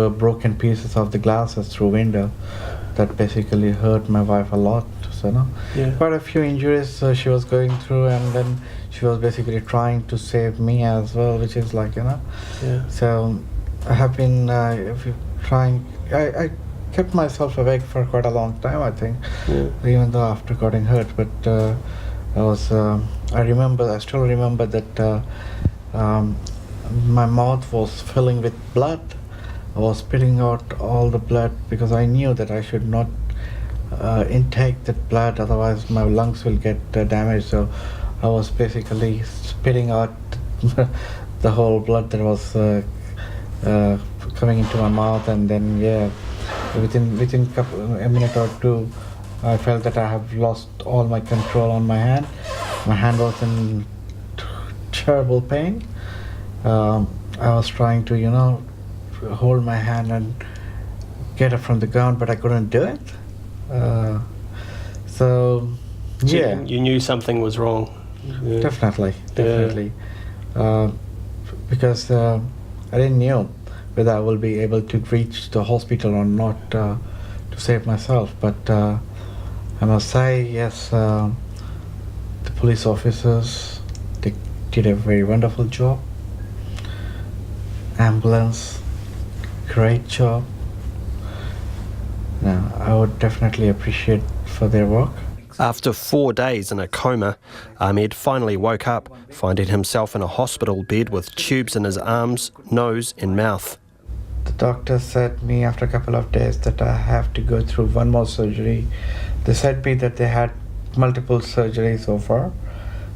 were broken pieces of the glasses through window that basically hurt my wife a lot. So quite a few injuries she was going through, and then she was basically trying to save me as well, which is like So I have been trying. I kept myself awake for quite a long time, I think, even though after getting hurt. But I still remember that my mouth was filling with blood. I was spitting out all the blood because I knew that I should not intake that blood, otherwise my lungs will get damaged. So I was basically spitting out the whole blood that was coming into my mouth, and then within a minute or two, I felt that I have lost all my control on my hand. My hand was in terrible pain. I was trying to, hold my hand and get it from the ground, but I couldn't do it. You knew something was wrong. Yeah. Definitely. Because I didn't know whether I will be able to reach the hospital or not to save myself. But I must say, yes, the police officers, they did a very wonderful job. Ambulance, great job. Now, I would definitely appreciate for their work. After 4 days in a coma, Ahmed finally woke up, finding himself in a hospital bed with tubes in his arms, nose and mouth. The doctor said me after a couple of days that I have to go through one more surgery. They said me that they had multiple surgeries so far.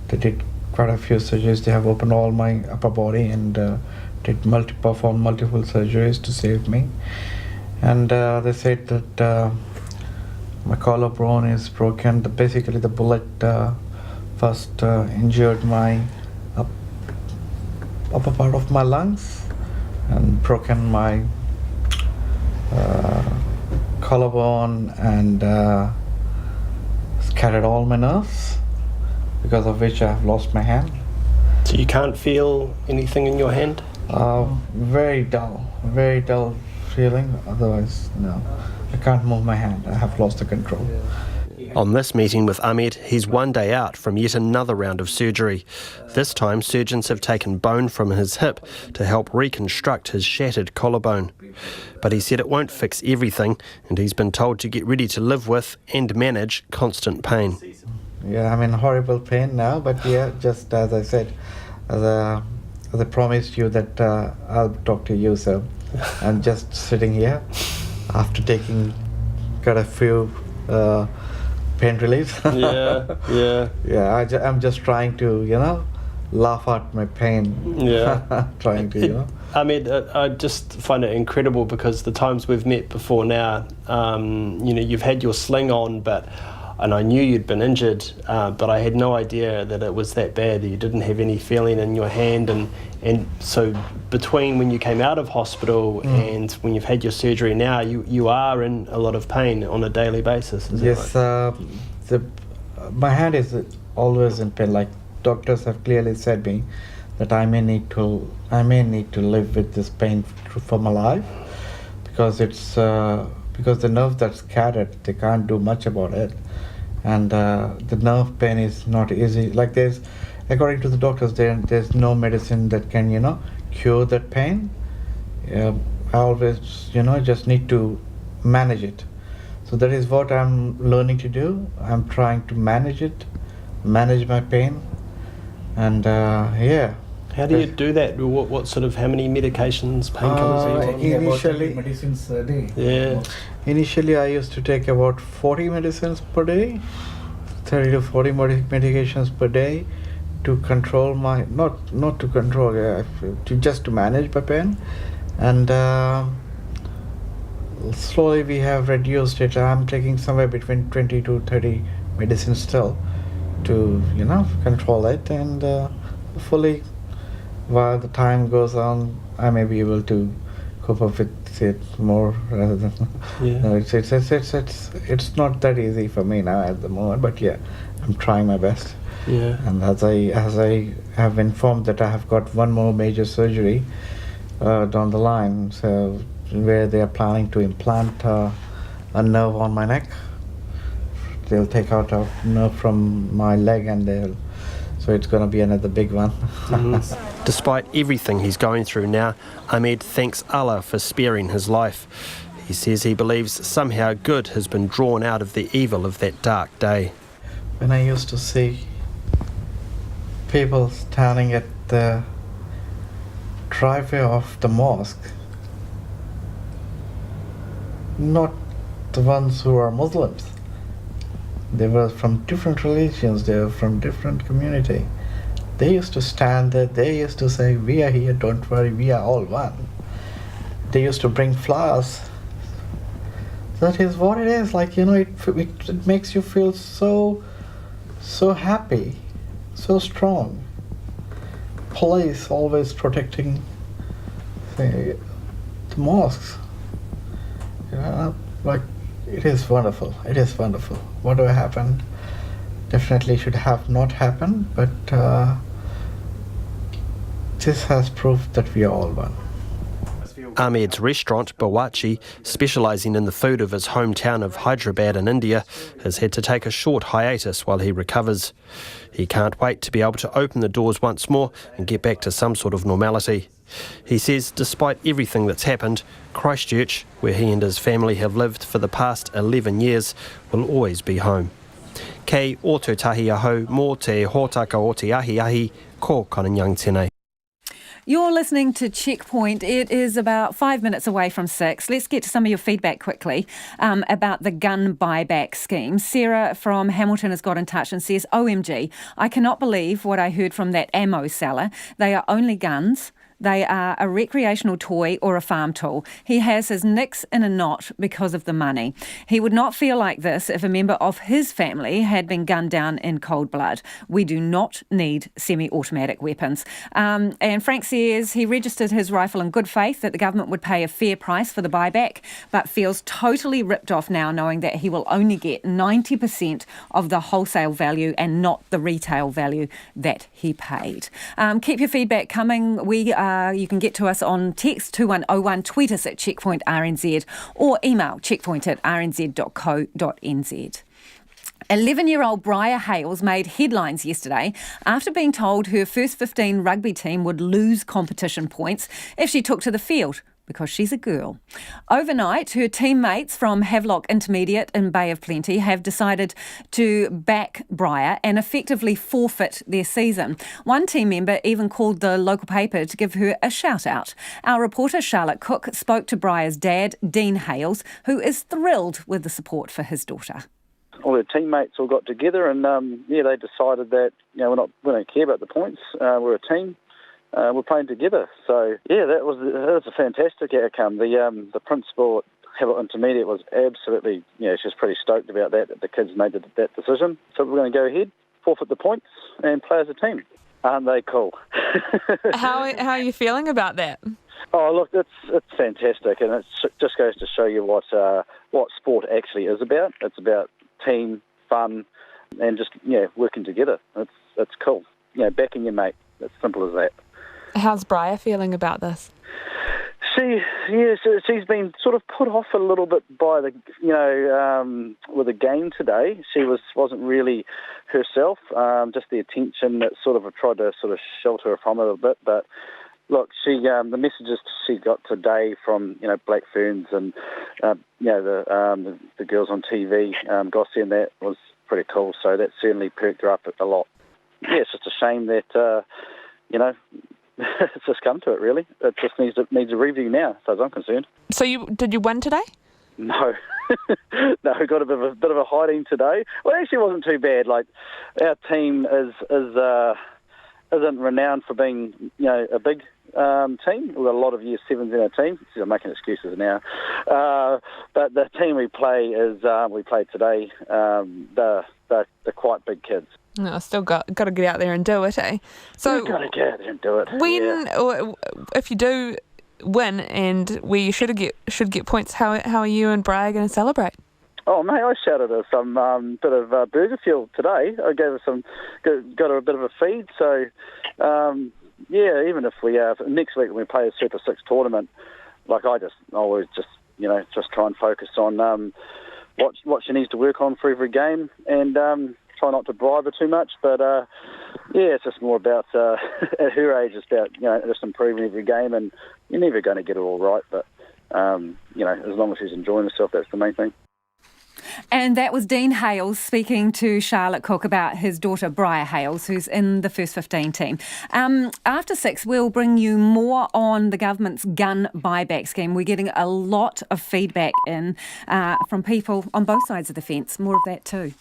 They did quite a few surgeries. They have opened all my upper body and performed multiple surgeries to save me. And they said that my collarbone is broken. Basically, the bullet first injured my upper part of my lungs and broken my collarbone and scattered all my nerves, because of which I have lost my hand. So you can't feel anything in your hand? Very dull feeling. Otherwise, no. I can't move my hand. I have lost the control. On this meeting with Ahmed, he's 1 day out from yet another round of surgery. This time, surgeons have taken bone from his hip to help reconstruct his shattered collarbone. But he said it won't fix everything, and he's been told to get ready to live with and manage constant pain. Yeah, I'm in horrible pain now, but just as I said, as I promised you that I'll talk to you, so I'm just sitting here after taking quite a few pain relief. I'm just trying to, laugh at my pain. Yeah. Trying to, Ahmed, I just find it incredible because the times we've met before now, you've had your sling on, and I knew you'd been injured, but I had no idea that it was that bad. You didn't have any feeling in your hand, and so between when you came out of hospital and when you've had your surgery now, you are in a lot of pain on a daily basis. Is that right? My hand is always in pain. Like doctors have clearly said me that I may need to live with this pain for my life, because it's because the nerve that's scattered, they can't do much about it. And the nerve pain is not easy. Like according to the doctors, there's no medicine that can, cure that pain. I always, just need to manage it. So that is what I'm learning to do. I'm trying to manage my pain, and How do you do that? How many medications, painkillers are you on? Initially, medicines a day. Yeah. Initially, I used to take about 40 medicines per day, 30 to 40 medications per day, to control my not to control, to manage my pain, and slowly we have reduced it. I'm taking somewhere between 20 to 30 medicines still, to, control it, and hopefully, while the time goes on, I may be able to cope up with it more rather than. No, it's not that easy for me now at the moment, but yeah, I'm trying my best. Yeah. And as I have informed that I have got one more major surgery down the line, so where they are planning to implant a nerve on my neck. They'll take out a nerve from my leg, and so it's going to be another big one. Despite everything he's going through now, Ahmed thanks Allah for sparing his life. He says he believes somehow good has been drawn out of the evil of that dark day. When I used to see people standing at the driveway of the mosque, not the ones who are Muslims, they were from different religions, they were from different community. They used to stand there, they used to say, "We are here, don't worry, we are all one." They used to bring flowers. That is what it is, it makes you feel so happy, so strong. Police always protecting the mosques. It is wonderful. It is wonderful. Whatever happened definitely should have not happened, but this has proved that we are all one. Ahmed's restaurant, Bawachi, specialising in the food of his hometown of Hyderabad in India, has had to take a short hiatus while he recovers. He can't wait to be able to open the doors once more and get back to some sort of normality. He says despite everything that's happened, Christchurch, where he and his family have lived for the past 11 years, will always be home. Kei o tūtahi aho mō te hōtaka o te ahi ahi, ko Kananyang tēnei. You're listening to Checkpoint. It is about 5 minutes away from 6. Let's get to some of your feedback quickly about the gun buyback scheme. Sarah from Hamilton has got in touch and says, "OMG, I cannot believe what I heard from that ammo seller. They are only guns. They are a recreational toy or a farm tool. He has his nicks in a knot because of the money. He would not feel like this if a member of his family had been gunned down in cold blood. We do not need semi-automatic weapons." And Frank says he registered his rifle in good faith that the government would pay a fair price for the buyback, but feels totally ripped off now knowing that he will only get 90% of the wholesale value and not the retail value that he paid. Keep your feedback coming. You can get to us on text 2101, tweet us at Checkpoint RNZ, or email checkpoint@rnz.co.nz. 11-year-old Briar Hales made headlines yesterday after being told her first 15 rugby team would lose competition points if she took to the field, because she's a girl. Overnight, her teammates from Havelock Intermediate in Bay of Plenty have decided to back Briar and effectively forfeit their season. One team member even called the local paper to give her a shout-out. Our reporter Charlotte Cook spoke to Briar's dad, Dean Hales, who is thrilled with the support for his daughter. All their teammates all got together and, they decided that, we don't care about the points. We're a team. We're playing together. So, that was a fantastic outcome. The principal at Havelock Intermediate was absolutely, she's pretty stoked about that the kids made that decision. So we're going to go ahead, forfeit the points, and play as a team. Aren't they cool? How are you feeling about that? Oh, look, it's fantastic, and it just goes to show you what sport actually is about. It's about team, fun, and just, working together. It's cool. Backing your mate. It's simple as that. How's Briar feeling about this? She's been sort of put off a little bit by with the game today. She wasn't really herself. Just the attention that sort of tried to sort of shelter her from it a bit. But look, the messages she got today from Black Ferns and the girls on TV, Gossie, and that was pretty cool. So that certainly perked her up a lot. Yeah, it's just a shame that it's just come to it, really. It just needs a review now, as far as I'm concerned. So did you win today? No. No, we got a bit of a hiding today. Well, it actually wasn't too bad. Like, our team isn't renowned for being, a big team. We've got a lot of year 7s in our team. I'm making excuses now. But the team we play today, they're quite big kids. No, still got to get out there and do it, eh? So You've got to get out there and do it. when, or if you do win and where you should get points, how are you and Briar going to celebrate? Oh, mate, I shouted her some bit of burger fuel today. I gave her got her a bit of a feed. So, even if we next week when we play a Super 6 tournament, like I always just try and focus on what she needs to work on for every game, and try not to bribe her too much. But it's just more about at her age, it's about just improving every game, and you're never going to get it all right. But as long as she's enjoying herself, that's the main thing. And that was Dean Hales speaking to Charlotte Cook about his daughter Briar Hales, who's in the first 15 team. After 6, we'll bring you more on the government's gun buyback scheme. We're getting a lot of feedback in from people on both sides of the fence. More of that too.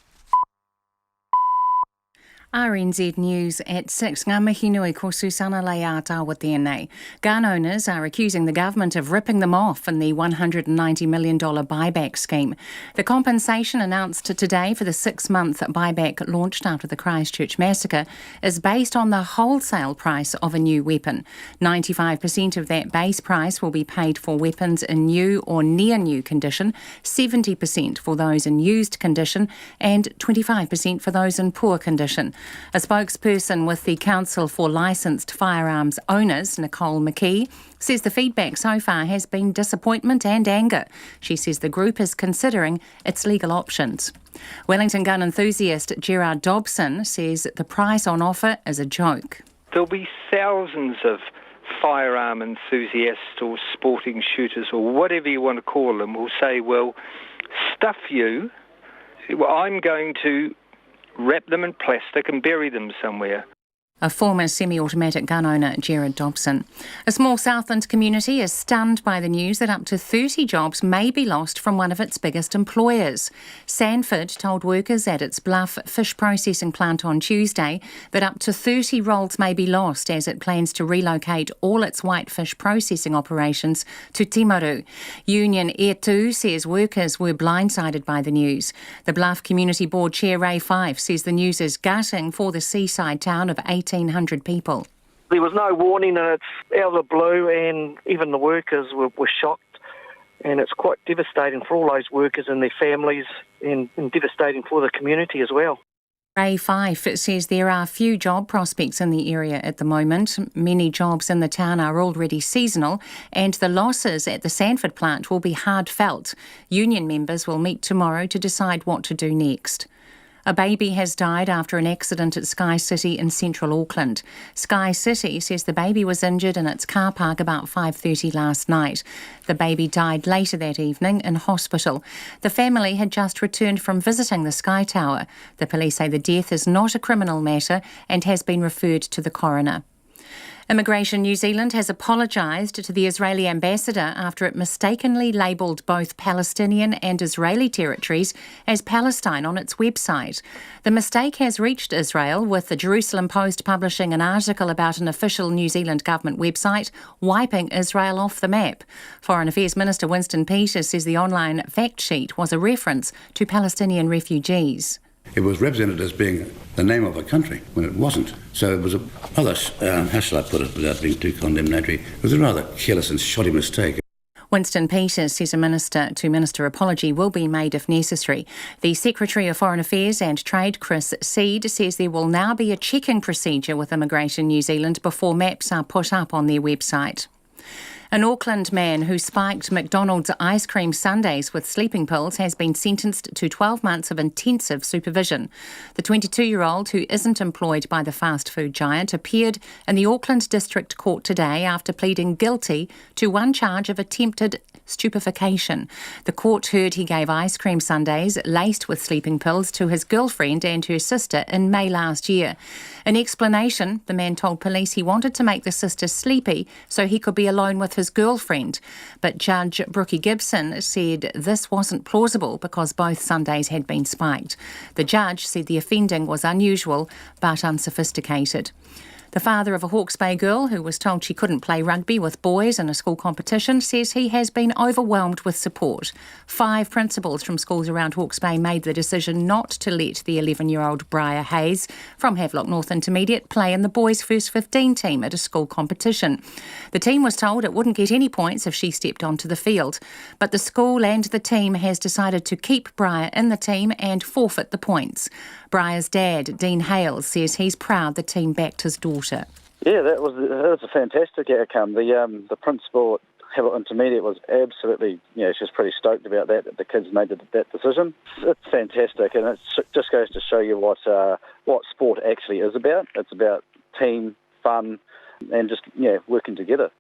RNZ News at 6. Ngā mihi nui ko Susana Leata tēnei. Gun owners are accusing the government of ripping them off in the $190 million buyback scheme. The compensation announced today for the 6-month buyback launched after the Christchurch massacre is based on the wholesale price of a new weapon. 95% of that base price will be paid for weapons in new or near new condition, 70% for those in used condition, and 25% for those in poor condition. A spokesperson with the Council for Licensed Firearms Owners, Nicole McKee, says the feedback so far has been disappointment and anger. She says the group is considering its legal options. Wellington gun enthusiast Gerard Dobson says the price on offer is a joke. There'll be thousands of firearm enthusiasts or sporting shooters or whatever you want to call them will say, well, stuff you, I'm going to wrap them in plastic and bury them somewhere. A former semi-automatic gun owner, Gerard Dobson. A small Southland community is stunned by the news that up to 30 jobs may be lost from one of its biggest employers. Sanford told workers at its Bluff fish processing plant on Tuesday that up to 30 roles may be lost as it plans to relocate all its whitefish processing operations to Timaru. Union Etu says workers were blindsided by the news. The Bluff Community Board Chair Ray Fife says the news is gutting for the seaside town of 1,800 people. There was no warning, and it's out of the blue, and even the workers were shocked, and it's quite devastating for all those workers and their families, and devastating for the community as well. Ray Fife says there are few job prospects in the area at the moment. Many jobs in the town are already seasonal, and the losses at the Sanford plant will be hard felt. Union members will meet tomorrow to decide what to do next. A baby has died after an accident at Sky City in central Auckland. Sky City says the baby was injured in its car park about 5:30 last night. The baby died later that evening in hospital. The family had just returned from visiting the Sky Tower. The police say the death is not a criminal matter and has been referred to the coroner. Immigration New Zealand has apologised to the Israeli ambassador after it mistakenly labelled both Palestinian and Israeli territories as Palestine on its website. The mistake has reached Israel, with the Jerusalem Post publishing an article about an official New Zealand government website wiping Israel off the map. Foreign Affairs Minister Winston Peters says the online fact sheet was a reference to Palestinian refugees. It was represented as being the name of a country when it wasn't. So it was a rather, how shall I put it without being too condemnatory, it was a rather careless and shoddy mistake. Winston Peters says a minister-to-minister apology will be made if necessary. The Secretary of Foreign Affairs and Trade, Chris Seed, says there will now be a checking procedure with Immigration New Zealand before maps are put up on their website. An Auckland man who spiked McDonald's ice cream sundaes with sleeping pills has been sentenced to 12 months of intensive supervision. The 22-year-old, who isn't employed by the fast food giant, appeared in the Auckland District Court today after pleading guilty to one charge of attempted stupefaction. The court heard he gave ice cream sundaes laced with sleeping pills to his girlfriend and her sister in May last year. In explanation, the man told police he wanted to make the sister sleepy so he could be alone with his girlfriend. But Judge Brookie Gibson said this wasn't plausible because both sundaes had been spiked. The judge said the offending was unusual but unsophisticated. The father of a Hawke's Bay girl who was told she couldn't play rugby with boys in a school competition says he has been overwhelmed with support. 5 principals from schools around Hawke's Bay made the decision not to let the 11-year-old Briar Hayes from Havelock North Intermediate play in the boys' first 15 team at a school competition. The team was told it wouldn't get any points if she stepped onto the field, but the school and the team has decided to keep Briar in the team and forfeit the points. Briar's dad, Dean Hales, says he's proud the team backed his daughter. Yeah, that was a fantastic outcome. The principal at Havelock Intermediate was absolutely, she's pretty stoked about that the kids made that decision. It's fantastic, and it just goes to show you what sport actually is about. It's about team, fun, and just working together.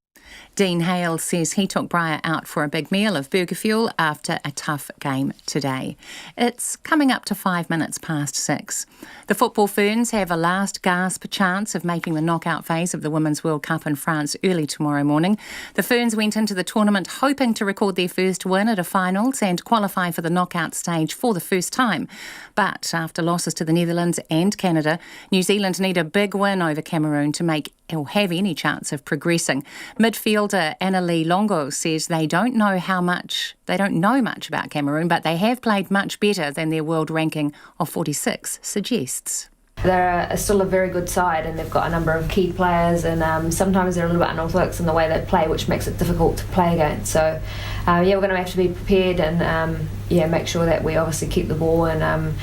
Dean Hale says he took Briar out for a big meal of burger fuel after a tough game today. It's coming up to 5 minutes past 6. The football Ferns have a last gasp chance of making the knockout phase of the Women's World Cup in France early tomorrow morning. The Ferns went into the tournament hoping to record their first win at a finals and qualify for the knockout stage for the first time. But after losses to the Netherlands and Canada, New Zealand need a big win over Cameroon to make or have any chance of progressing. Midfielder Annalie Longo says they don't know much about Cameroon, but they have played much better than their world ranking of 46 suggests. They're still a very good side, and they've got a number of key players, and sometimes they're a little bit unorthodox in the way they play, which makes it difficult to play against. So we're going to have to be prepared and make sure that we obviously keep the ball and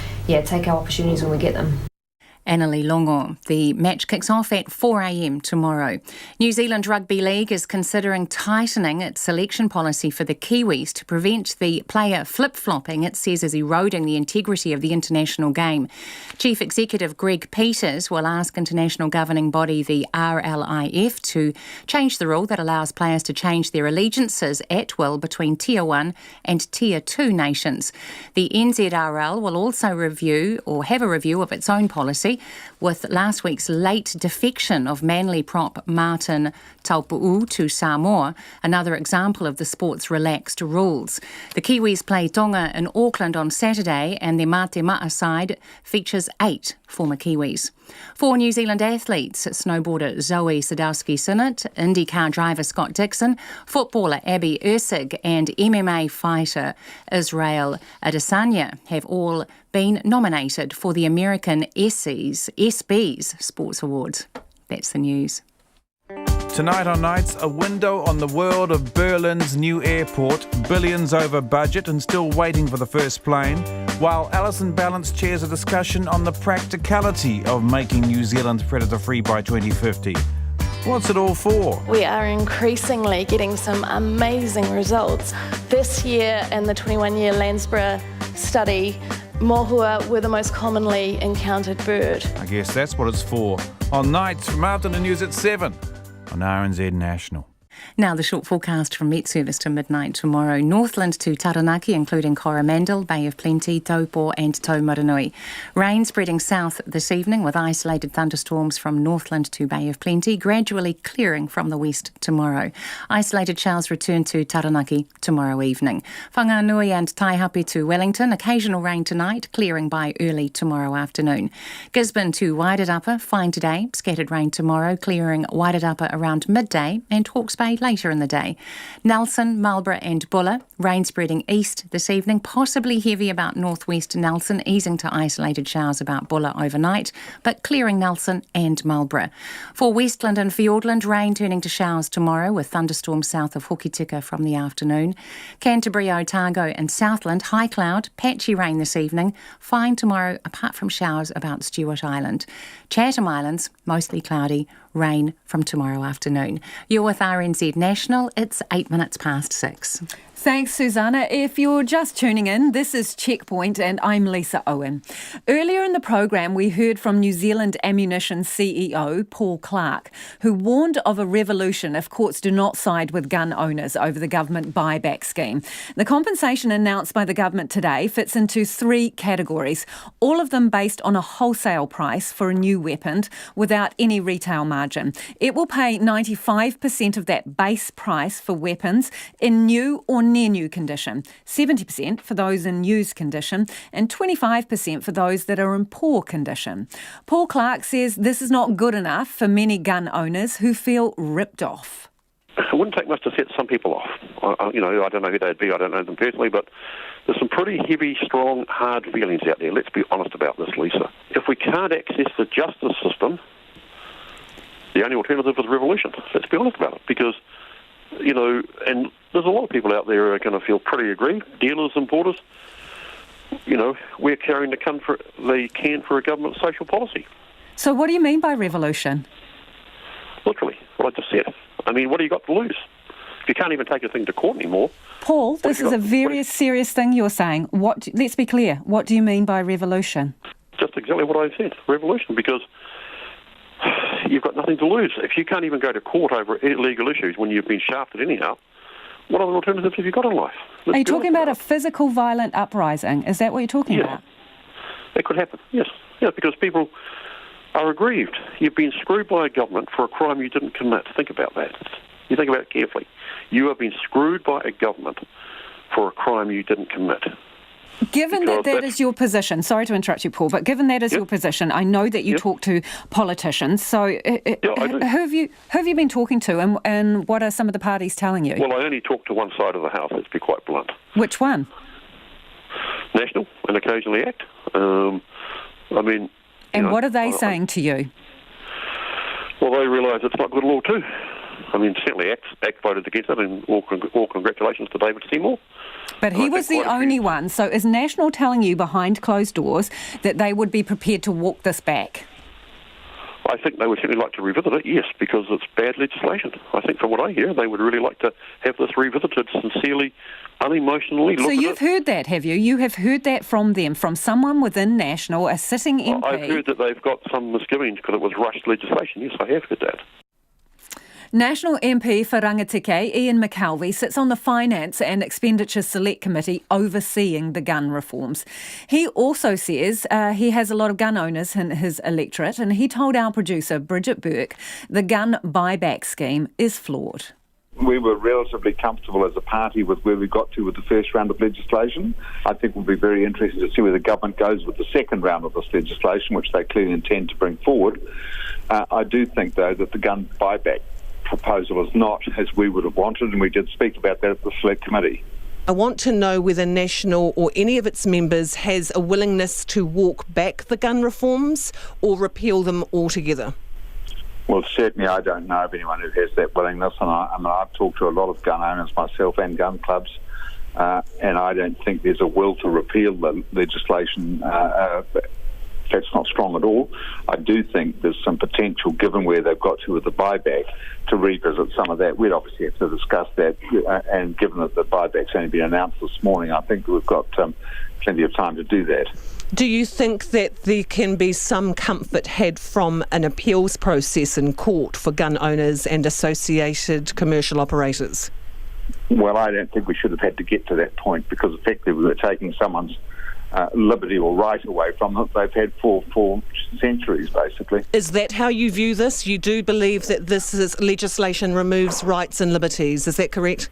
take our opportunities when we get them. Annalie Longo. The match kicks off at 4 a.m. tomorrow. New Zealand Rugby League is considering tightening its selection policy for the Kiwis to prevent the player flip-flopping it says is eroding the integrity of the international game. Chief Executive Greg Peters will ask international governing body the RLIF to change the rule that allows players to change their allegiances at will between Tier 1 and Tier 2 nations. The NZRL will also have a review of its own policy, with last week's late defection of Manly prop Martin Taupu'u to Samoa, another example of the sport's relaxed rules. The Kiwis play Tonga in Auckland on Saturday, and their Mate Ma'a side features 8 former Kiwis. 4 New Zealand athletes, snowboarder Zoe Sadowski-Sinnott, IndyCar driver Scott Dixon, footballer Abby Ursig and MMA fighter Israel Adesanya have all been nominated for the American ESPYs Sports Awards. That's the news. Tonight on Nights, a window on the world of Berlin's new airport, billions over budget and still waiting for the first plane, while Alison Ballance chairs a discussion on the practicality of making New Zealand predator-free by 2050. What's it all for? We are increasingly getting some amazing results. This year in the 21-year Landsborough study, mohua were the most commonly encountered bird. I guess that's what it's for. On Nights from afternoon news at 7 on RNZ National. Now the short forecast from Met Service to midnight tomorrow. Northland to Taranaki, including Coromandel, Bay of Plenty, Taupo and Taumarunui. Rain spreading south this evening with isolated thunderstorms from Northland to Bay of Plenty, gradually clearing from the west tomorrow. Isolated showers return to Taranaki tomorrow evening. Whanganui and Taihape to Wellington, occasional rain tonight, clearing by early tomorrow afternoon. Gisborne to Wairarapa, fine today, scattered rain tomorrow, clearing Wairarapa around midday, and Hawke's Bay later in the day. Nelson, Marlborough and Buller, rain spreading east this evening, possibly heavy about northwest Nelson, easing to isolated showers about Buller overnight, but clearing Nelson and Marlborough. For Westland and Fiordland, rain turning to showers tomorrow with thunderstorms south of Hokitika from the afternoon. Canterbury, Otago and Southland, high cloud, patchy rain this evening, fine tomorrow apart from showers about Stewart Island. Chatham Islands, mostly cloudy, rain from tomorrow afternoon. You're with RNZ National. It's 8 minutes past 6. Thanks, Susanna. If you're just tuning in, this is Checkpoint and I'm Lisa Owen. Earlier in the program, we heard from New Zealand Ammunition CEO Paul Clark, who warned of a revolution if courts do not side with gun owners over the government buyback scheme. The compensation announced by the government today fits into 3 categories, all of them based on a wholesale price for a new weapon without any retail margin. It will pay 95% of that base price for weapons in new or in near-new condition, 70% for those in used condition, and 25% for those that are in poor condition. Paul Clark says this is not good enough for many gun owners who feel ripped off. It wouldn't take much to set some people off. I don't know who they'd be, I don't know them personally, but there's some pretty heavy, strong, hard feelings out there. Let's be honest about this, Lisa. If we can't access the justice system, the only alternative is revolution. Let's be honest about it, because, and there's a lot of people out there who are going to feel pretty aggrieved, dealers, importers. We're carrying the can for a government social policy. So what do you mean by revolution? Literally, what I just said. I mean, what do you got to lose? If you can't even take a thing to court anymore. Paul, this is a very serious thing you're saying. Let's be clear. What do you mean by revolution? Just exactly what I said, revolution, because you've got nothing to lose. If you can't even go to court over legal issues when you've been shafted anyhow, what other alternatives have you got in life? Are you talking about a physical violent uprising? Is that what you're talking about? It could happen, yes. Yeah, because people are aggrieved. You've been screwed by a government for a crime you didn't commit. Think about that. You think about it carefully. You have been screwed by a government for a crime you didn't commit. Given that is your position, sorry to interrupt you, Paul, but given that is your position, I know that you talk to politicians, so who have you been talking to, and what are some of the parties telling you? Well, I only talk to one side of the house, let's be quite blunt. Which one? National, and occasionally ACT. And what are they saying to you? Well, they realise it's not good law too. I mean, certainly ACT voted against it, and all congratulations to David Seymour. But he was the only one. So is National telling you behind closed doors that they would be prepared to walk this back? I think they would certainly like to revisit it, yes, because it's bad legislation. I think from what I hear, they would really like to have this revisited sincerely, unemotionally. So you've heard that, have you? You have heard that from them, from someone within National, a sitting MP? I've heard that they've got some misgivings because it was rushed legislation. Yes, I have heard that. National MP for Rangitikei, Ian McKelvey, sits on the Finance and Expenditure Select Committee overseeing the gun reforms. He also says he has a lot of gun owners in his electorate, and he told our producer, Bridget Burke, the gun buyback scheme is flawed. We were relatively comfortable as a party with where we got to with the first round of legislation. I think we'll be very interested to see where the government goes with the second round of this legislation, which they clearly intend to bring forward. I do think, though, that the gun buyback proposal is not as we would have wanted, and we did speak about that at the Select Committee. I want to know whether National or any of its members has a willingness to walk back the gun reforms or repeal them altogether. Well, certainly I don't know of anyone who has that willingness, and I've talked to a lot of gun owners myself and gun clubs, and I don't think there's a will to repeal the legislation. That's not strong at all. I do think there's some potential, given where they've got to with the buyback, to revisit some of that. We'd obviously have to discuss that, and given that the buyback's only been announced this morning, I think we've got plenty of time to do that. Do you think that there can be some comfort had from an appeals process in court for gun owners and associated commercial operators? Well, I don't think we should have had to get to that point, because effectively we're taking someone's liberty or right away from them. They've had for centuries, basically. Is that how you view this? You do believe that this legislation removes rights and liberties, is that correct?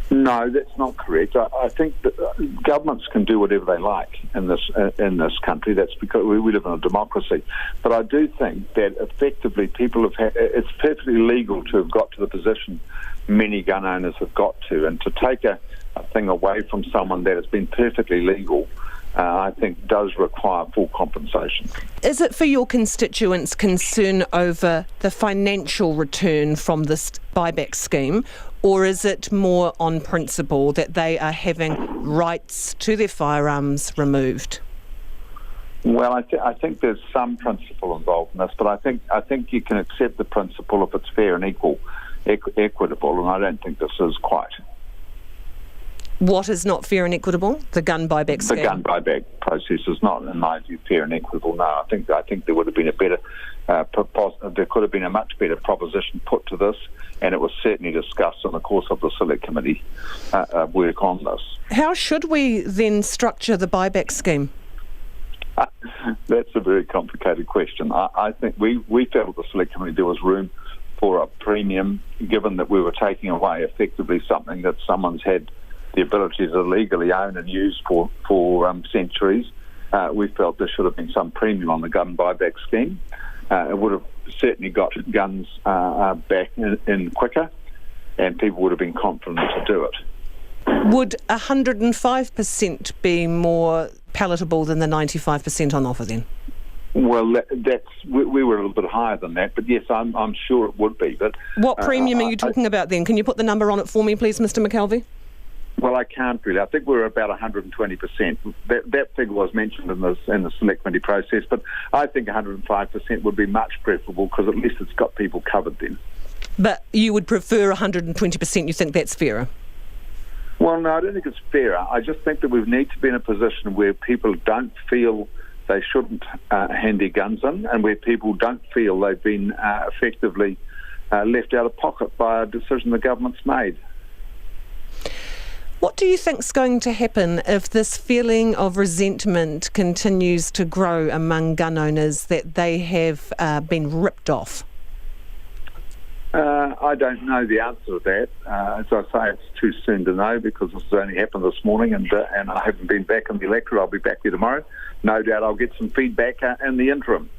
No, that's not correct. I think that governments can do whatever they like in this country. That's because we live in a democracy. But I do think that effectively people have it's perfectly legal to have got to the position many gun owners have got to, and to take a thing away from someone that has been perfectly legal, I think does require full compensation. Is it for your constituents' concern over the financial return from this buyback scheme, or is it more on principle that they are having rights to their firearms removed? Well, I think there's some principle involved in this, but I think you can accept the principle if it's fair and equitable, and I don't think this is quite. What is not fair and equitable? The gun buyback scheme? The gun buyback process is not, in my view, fair and equitable. No, I think there would have been there could have been a much better proposition put to this, and it was certainly discussed in the course of the Select Committee work on this. How should we then structure the buyback scheme? That's a very complicated question. I think we felt at the Select Committee there was room for a premium, given that we were taking away effectively something that someone's had the ability to legally own and use for centuries. We felt there should have been some premium on the gun buyback scheme. It would have certainly got guns back in quicker, and people would have been confident to do it. Would 105% be more palatable than the 95% on offer then? Well, we were a little bit higher than that, but yes, I'm sure it would be. But what premium are you talking about then? Can you put the number on it for me, please, Mr. McKelvey? Well, I can't really. I think we're about 120%. That figure was mentioned in the select committee process, but I think 105% would be much preferable because at least it's got people covered then. But you would prefer 120%? You think that's fairer? Well, no, I don't think it's fairer. I just think that we need to be in a position where people don't feel they shouldn't hand their guns in, and where people don't feel they've been effectively left out of pocket by a decision the government's made. What do you think's going to happen if this feeling of resentment continues to grow among gun owners that they have been ripped off? I don't know the answer to that. As I say, it's too soon to know because this has only happened this morning, and I haven't been back in the electorate. I'll be back there tomorrow. No doubt I'll get some feedback in the interim.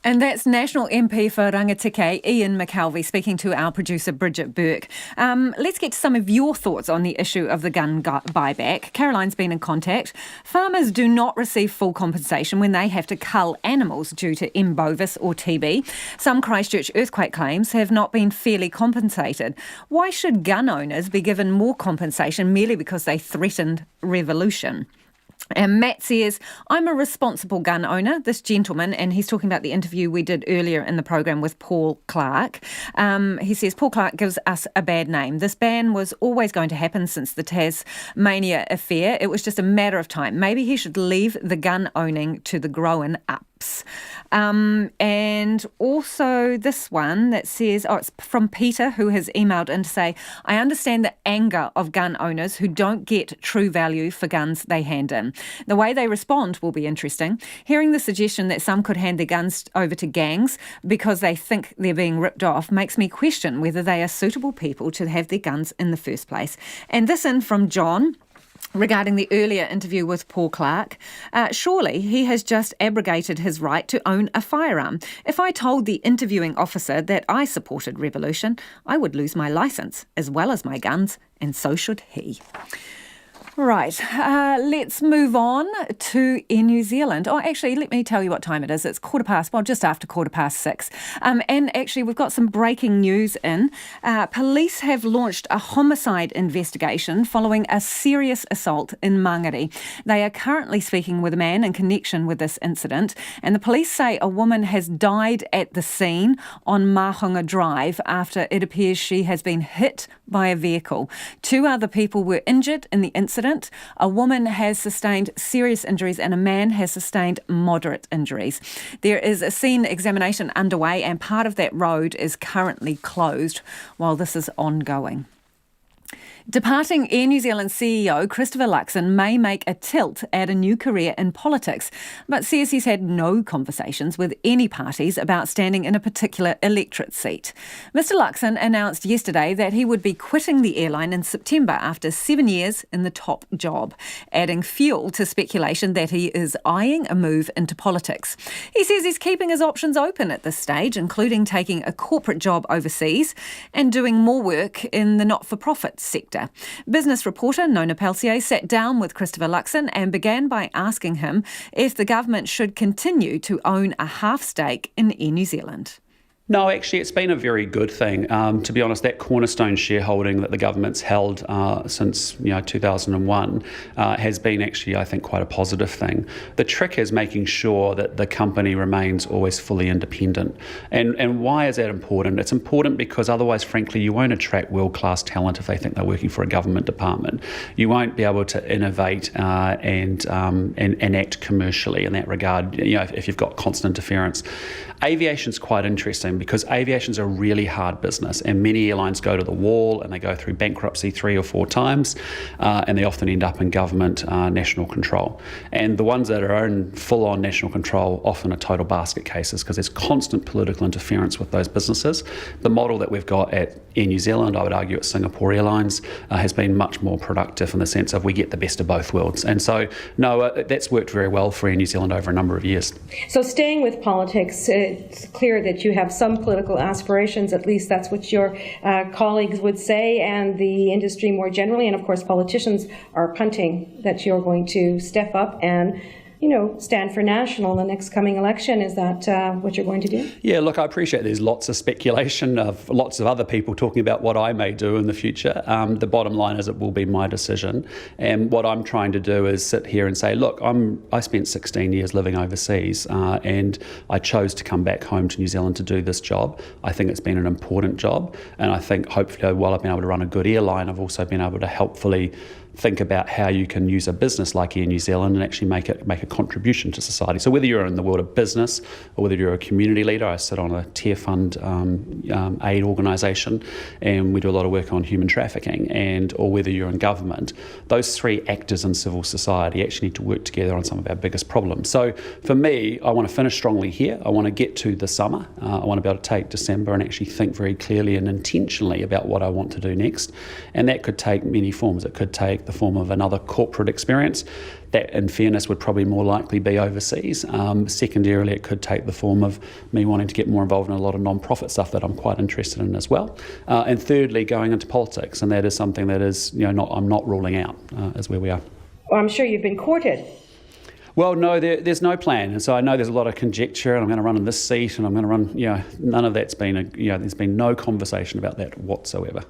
And that's National MP for Rangitikei, Ian McKelvey, speaking to our producer Bridget Burke. Let's get to some of your thoughts on the issue of the gun buyback. Caroline's been in contact. Farmers do not receive full compensation when they have to cull animals due to M. bovis or TB. Some Christchurch earthquake claims have not been fairly compensated. Why should gun owners be given more compensation merely because they threatened revolution? And Matt says, I'm a responsible gun owner, this gentleman, and he's talking about the interview we did earlier in the program with Paul Clark. He says, Paul Clark gives us a bad name. This ban was always going to happen since the Tasmania affair. It was just a matter of time. Maybe he should leave the gun owning to the grown-ups. And also this one that says, it's from Peter, who has emailed in to say, I understand the anger of gun owners who don't get true value for guns they hand in. The way they respond will be interesting. Hearing the suggestion that some could hand their guns over to gangs because they think they're being ripped off makes me question whether they are suitable people to have their guns in the first place. And this in from John, regarding the earlier interview with Paul Clark. Surely he has just abrogated his right to own a firearm. If I told the interviewing officer that I supported revolution, I would lose my licence as well as my guns, and so should he. Right, let's move on to in New Zealand. Oh, actually, let me tell you what time it is. It's just after 6:15. And actually, we've got some breaking news in. Police have launched a homicide investigation following a serious assault in Mangere. They are currently speaking with a man in connection with this incident, and the police say a woman has died at the scene on Mahunga Drive after it appears she has been hit by a vehicle. 2 other people were injured in the incident. A woman has sustained serious injuries and a man has sustained moderate injuries. There is a scene examination underway and part of that road is currently closed while this is ongoing. Departing Air New Zealand CEO Christopher Luxon may make a tilt at a new career in politics, but says he's had no conversations with any parties about standing in a particular electorate seat. Mr Luxon announced yesterday that he would be quitting the airline in September after 7 years in the top job, adding fuel to speculation that he is eyeing a move into politics. He says he's keeping his options open at this stage, including taking a corporate job overseas and doing more work in the not-for-profit sector. Business reporter Nona Pelsier sat down with Christopher Luxon and began by asking him if the government should continue to own a half stake in Air New Zealand. No, actually, it's been a very good thing. To be honest, that cornerstone shareholding that the government's held since 2001 has been actually, I think, quite a positive thing. The trick is making sure that the company remains always fully independent. And why is that important? It's important because otherwise, frankly, you won't attract world-class talent if they think they're working for a government department. You won't be able to innovate and act commercially in that regard, if you've got constant interference. Aviation's quite interesting interesting because aviation's a really hard business, and many airlines go to the wall and they go through bankruptcy 3 or 4 times, and they often end up in government national control. And the ones that are in full-on national control often are total basket cases because there's constant political interference with those businesses. The model that we've got at Air New Zealand, I would argue at Singapore Airlines, has been much more productive in the sense of we get the best of both worlds. And so, no, that's worked very well for Air New Zealand over a number of years. So staying with politics, it's clear that you have some political aspirations, at least that's what your colleagues would say, and the industry more generally, and of course politicians are punting that you're going to step up and stand for national in the next coming election. Is that what you're going to do? Yeah, look, I appreciate there's lots of speculation of lots of other people talking about what I may do in the future. The bottom line is it will be my decision. And what I'm trying to do is sit here and say, look, I spent 16 years living overseas and I chose to come back home to New Zealand to do this job. I think it's been an important job. And I think hopefully while I've been able to run a good airline, I've also been able to helpfully think about how you can use a business like Air New Zealand and actually make a contribution to society. So whether you're in the world of business or whether you're a community leader, I sit on a tier fund aid organisation and we do a lot of work on human trafficking, or whether you're in government, those 3 actors in civil society actually need to work together on some of our biggest problems. So for me, I want to finish strongly here. I want to get to the summer. I want to be able to take December and actually think very clearly and intentionally about what I want to do next. And that could take many forms. It could take the form of another corporate experience. That, in fairness, would probably more likely be overseas. Secondarily, it could take the form of me wanting to get more involved in a lot of non-profit stuff that I'm quite interested in as well. And thirdly, going into politics, and that is something that is, I'm not ruling out, is where we are. Well, I'm sure you've been courted. Well, no, there's no plan. And so I know there's a lot of conjecture, and I'm going to run in this seat, and I'm going to run, none of that's been, there's been no conversation about that whatsoever.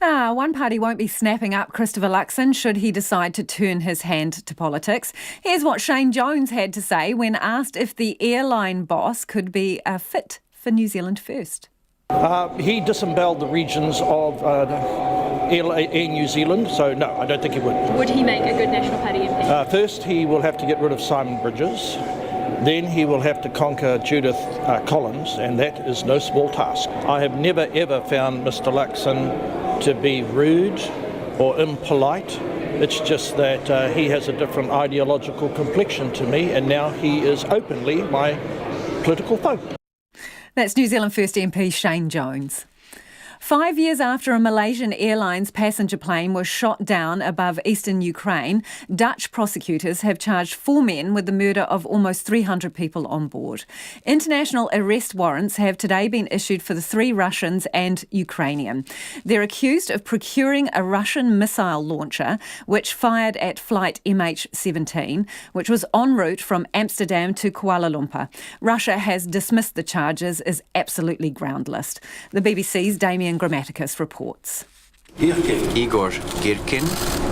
One party won't be snapping up Christopher Luxon should he decide to turn his hand to politics. Here's what Shane Jones had to say when asked if the airline boss could be a fit for New Zealand First. He disemboweled the regions of Air New Zealand, so no, I don't think he would. Would he make a good National Party MP? First, he will have to get rid of Simon Bridges. Then he will have to conquer Judith Collins, and that is no small task. I have never ever found Mr. Luxon to be rude or impolite. It's just that he has a different ideological complexion to me, and now he is openly my political foe. That's New Zealand First MP Shane Jones. 5 years after a Malaysian Airlines passenger plane was shot down above eastern Ukraine, Dutch prosecutors have charged 4 men with the murder of almost 300 people on board. International arrest warrants have today been issued for the 3 Russians and Ukrainian. They're accused of procuring a Russian missile launcher which fired at flight MH17, which was en route from Amsterdam to Kuala Lumpur. Russia has dismissed the charges as absolutely groundless. The BBC's Damien Grammaticus reports. Igor Girkin,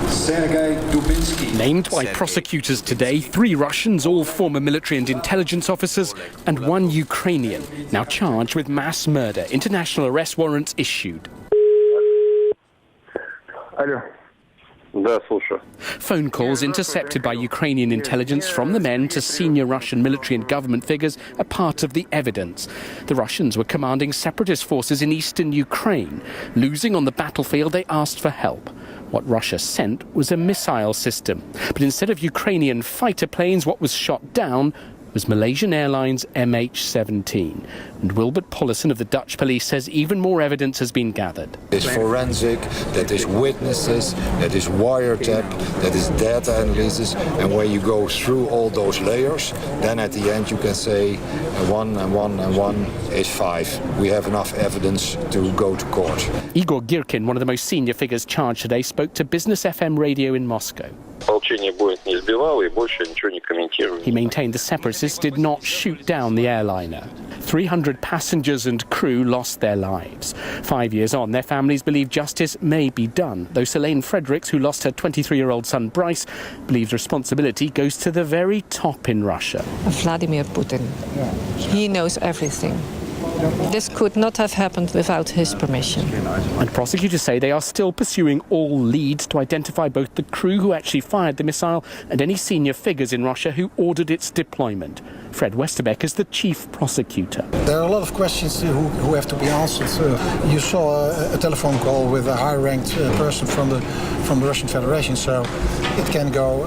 Sergei Dubinsky. Named by prosecutors today, 3 Russians, all former military and intelligence officers, and 1 Ukrainian, now charged with mass murder. International arrest warrants issued. Hello. Phone calls intercepted by Ukrainian intelligence from the men to senior Russian military and government figures are part of the evidence. The Russians were commanding separatist forces in eastern Ukraine. Losing on the battlefield, they asked for help. What Russia sent was a missile system. But instead of Ukrainian fighter planes, what was shot down was Malaysian Airlines MH17. And Wilbert Pollison of the Dutch police says even more evidence has been gathered. That is forensic, that is witnesses, that is wiretap, that is data analysis. And when you go through all those layers, then at the end you can say 1 and 1 and 1 is 5. We have enough evidence to go to court. Igor Girkin, one of the most senior figures charged today, spoke to Business FM radio in Moscow. He maintained the separatists did not shoot down the airliner. 300 passengers and crew lost their lives. 5 years on, their families believe justice may be done, though Selene Fredericks, who lost her 23-year-old son Bryce, believes responsibility goes to the very top in Russia. Vladimir Putin. He knows everything. This could not have happened without his permission. And prosecutors say they are still pursuing all leads to identify both the crew who actually fired the missile and any senior figures in Russia who ordered its deployment. Fred Westerbeck is the chief prosecutor. There are a lot of questions who have to be answered. You saw a telephone call with a high-ranked person from the Russian Federation, so it can go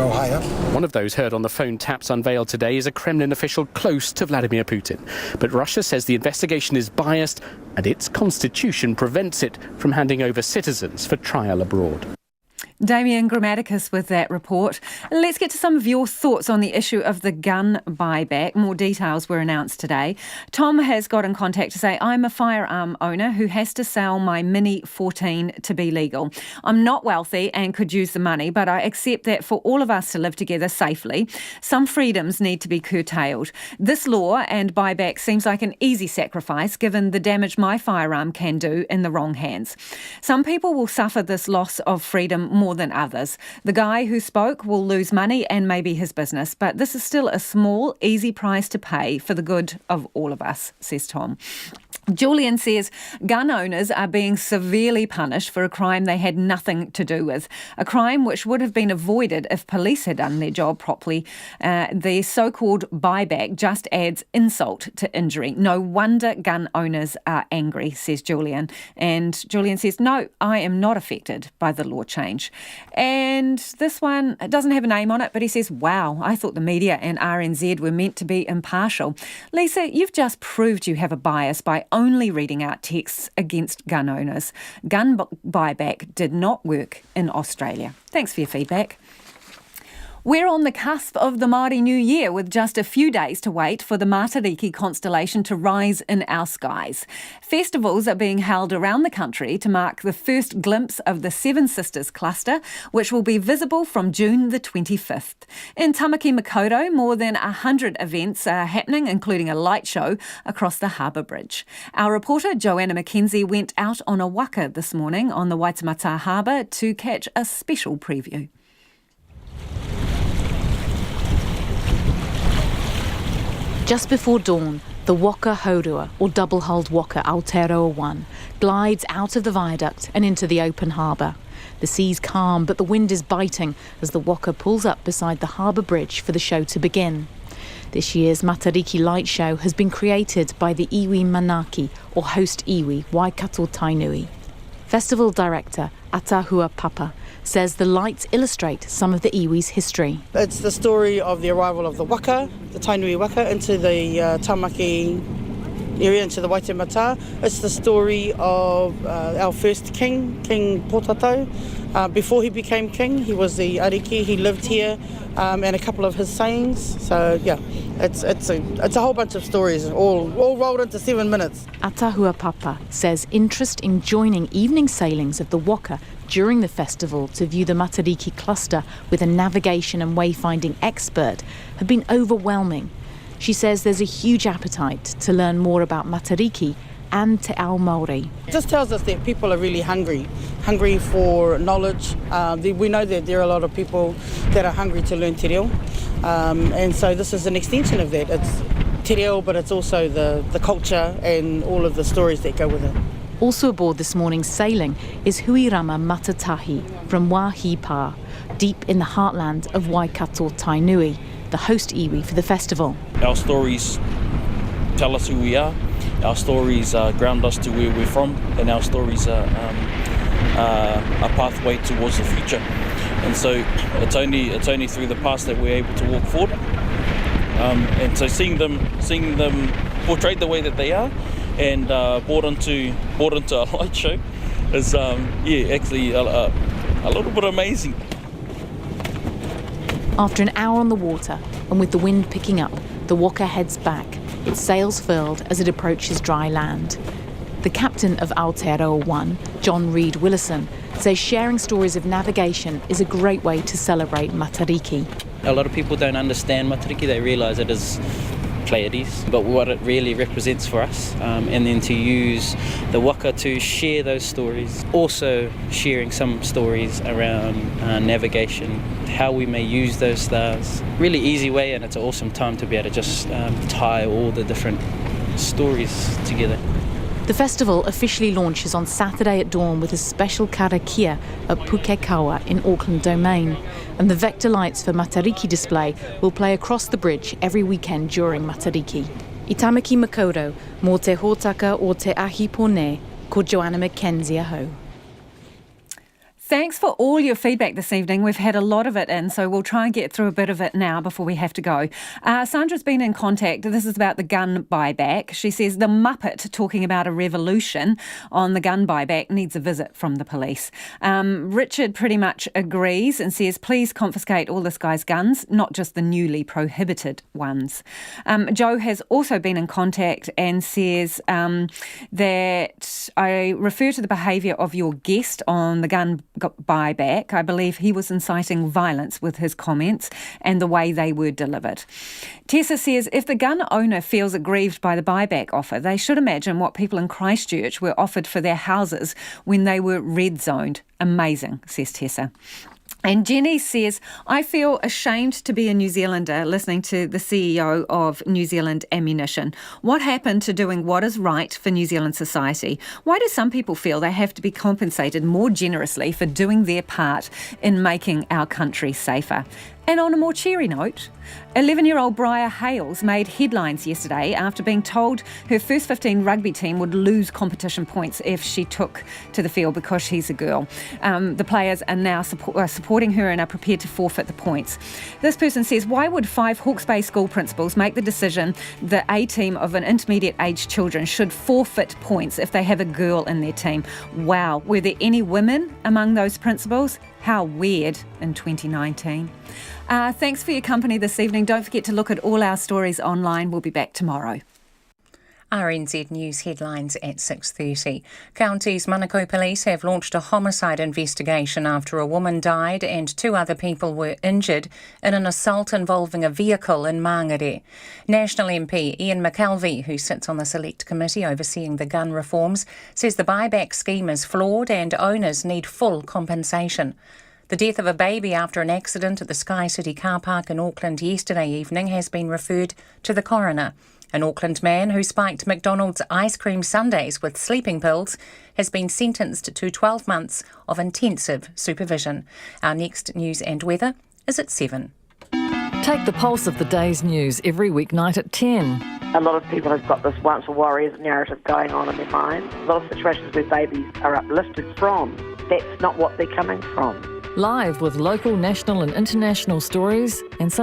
higher. One of those heard on the phone taps unveiled today is a Kremlin official close to Vladimir Putin. But Russia says the investigation is biased and its constitution prevents it from handing over citizens for trial abroad. Damien Grammaticus with that report. Let's get to some of your thoughts on the issue of the gun buyback. More details were announced today. Tom has got in contact to say, I'm a firearm owner who has to sell my Mini 14 to be legal. I'm not wealthy and could use the money, but I accept that for all of us to live together safely, some freedoms need to be curtailed. This law and buyback seems like an easy sacrifice given the damage my firearm can do in the wrong hands. Some people will suffer this loss of freedom more than others. The guy who spoke will lose money and maybe his business, but this is still a small, easy price to pay for the good of all of us, says Tom. Julian says gun owners are being severely punished for a crime they had nothing to do with, a crime which would have been avoided if police had done their job properly. The so-called buyback just adds insult to injury. No wonder gun owners are angry, says Julian. And Julian says, no, I am not affected by the law change. And this one doesn't have a name on it, but he says, wow, I thought the media and RNZ were meant to be impartial. Lisa, you've just proved you have a bias by only reading out texts against gun owners. Gun buyback did not work in Australia. Thanks for your feedback. We're on the cusp of the Māori New Year with just a few days to wait for the Matariki constellation to rise in our skies. Festivals are being held around the country to mark the first glimpse of the Seven Sisters cluster, which will be visible from June the 25th. In Tamaki Makaurau, more than 100 events are happening, including a light show across the Harbour Bridge. Our reporter Joanna McKenzie went out on a waka this morning on the Waitemata Harbour to catch a special preview. Just before dawn, the Waka Haurua, or double-hulled Waka Aotearoa 1, glides out of the viaduct and into the open harbour. The sea's calm, but the wind is biting as the Waka pulls up beside the harbour bridge for the show to begin. This year's Matariki light show has been created by the iwi manaki, or host iwi, Waikato Tainui. Festival director Atahua Papa says the lights illustrate some of the iwi's history. It's the story of the arrival of the waka, the Tainui waka, into the Tamaki area, into the Waitemata. It's the story of our first king, King Potato. Before he became king, he was the ariki, he lived here, and a couple of his sayings. So yeah, it's a whole bunch of stories, all rolled into 7 minutes. Atahua Papa says interest in joining evening sailings of the Waka during the festival to view the Matariki cluster with a navigation and wayfinding expert have been overwhelming. She says there's a huge appetite to learn more about Matariki and Te Ao Māori. It just tells us that people are really hungry for knowledge. We know that there are a lot of people that are hungry to learn te reo, and so this is an extension of that. It's te reo, but it's also the culture and all of the stories that go with it. Also aboard this morning's sailing is Huirama Matatahi from Wahipa, deep in the heartland of Waikato Tainui, the host iwi for the festival. Our stories tell us who we are. Our stories ground us to where we're from, and our stories are a pathway towards the future. And so it's only through the past that we're able to walk forward. And so seeing them portrayed the way that they are, and brought into a light show is actually a little bit amazing. After an hour on the water and with the wind picking up, the Waka heads back, its sails furled as it approaches dry land. The captain of Aotearoa 1, John Reid Willison, says sharing stories of navigation is a great way to celebrate Matariki. A lot of people don't understand Matariki, they realise it is Pleiades, but what it really represents for us, and then to use the waka to share those stories. Also sharing some stories around navigation, how we may use those stars. Really easy way, and it's an awesome time to be able to just tie all the different stories together. The festival officially launches on Saturday at dawn with a special karakia at Pukekawa in Auckland Domain. And the vector lights for Matariki display will play across the bridge every weekend during Matariki. I Tamaki Makaurau, mō te hōtaka o te ahi pōne, ko Joanna Mackenzie aho. Thanks for all your feedback this evening. We've had a lot of it in, so we'll try and get through a bit of it now before we have to go. Sandra's been in contact. This is about the gun buyback. She says the Muppet talking about a revolution on the gun buyback needs a visit from the police. Richard pretty much agrees and says, please confiscate all this guy's guns, not just the newly prohibited ones. Joe has also been in contact and says that I refer to the behaviour of your guest on the gun buyback. I believe he was inciting violence with his comments and the way they were delivered. Tessa says if the gun owner feels aggrieved by the buyback offer, they should imagine what people in Christchurch were offered for their houses when they were red zoned. Amazing, says Tessa. And Jenny says, I feel ashamed to be a New Zealander listening to the CEO of New Zealand Ammunition. What happened to doing what is right for New Zealand society? Why do some people feel they have to be compensated more generously for doing their part in making our country safer? And on a more cheery note, 11-year-old Briar Hales made headlines yesterday after being told her first 15 rugby team would lose competition points if she took to the field because she's a girl. The players are now supporting her and are prepared to forfeit the points. This person says, why would 5 Hawke's Bay school principals make the decision that a team of an intermediate-aged children should forfeit points if they have a girl in their team? Wow, were there any women among those principals? How weird in 2019. Thanks for your company this evening. Don't forget to look at all our stories online. We'll be back tomorrow. RNZ News headlines at 6:30. County's Manukau Police have launched a homicide investigation after a woman died and 2 other people were injured in an assault involving a vehicle in Mangere. National MP Ian McKelvey, who sits on the Select Committee overseeing the gun reforms, says the buyback scheme is flawed and owners need full compensation. The death of a baby after an accident at the Sky City car park in Auckland yesterday evening has been referred to the coroner. An Auckland man who spiked McDonald's ice cream sundaes with sleeping pills has been sentenced to 12 months of intensive supervision. Our next news and weather is at 7. Take the pulse of the day's news every weeknight at 10. A lot of people have got this once were warriors narrative going on in their minds. A lot of situations where babies are uplifted from, that's not what they're coming from. Live with local, national and international stories and some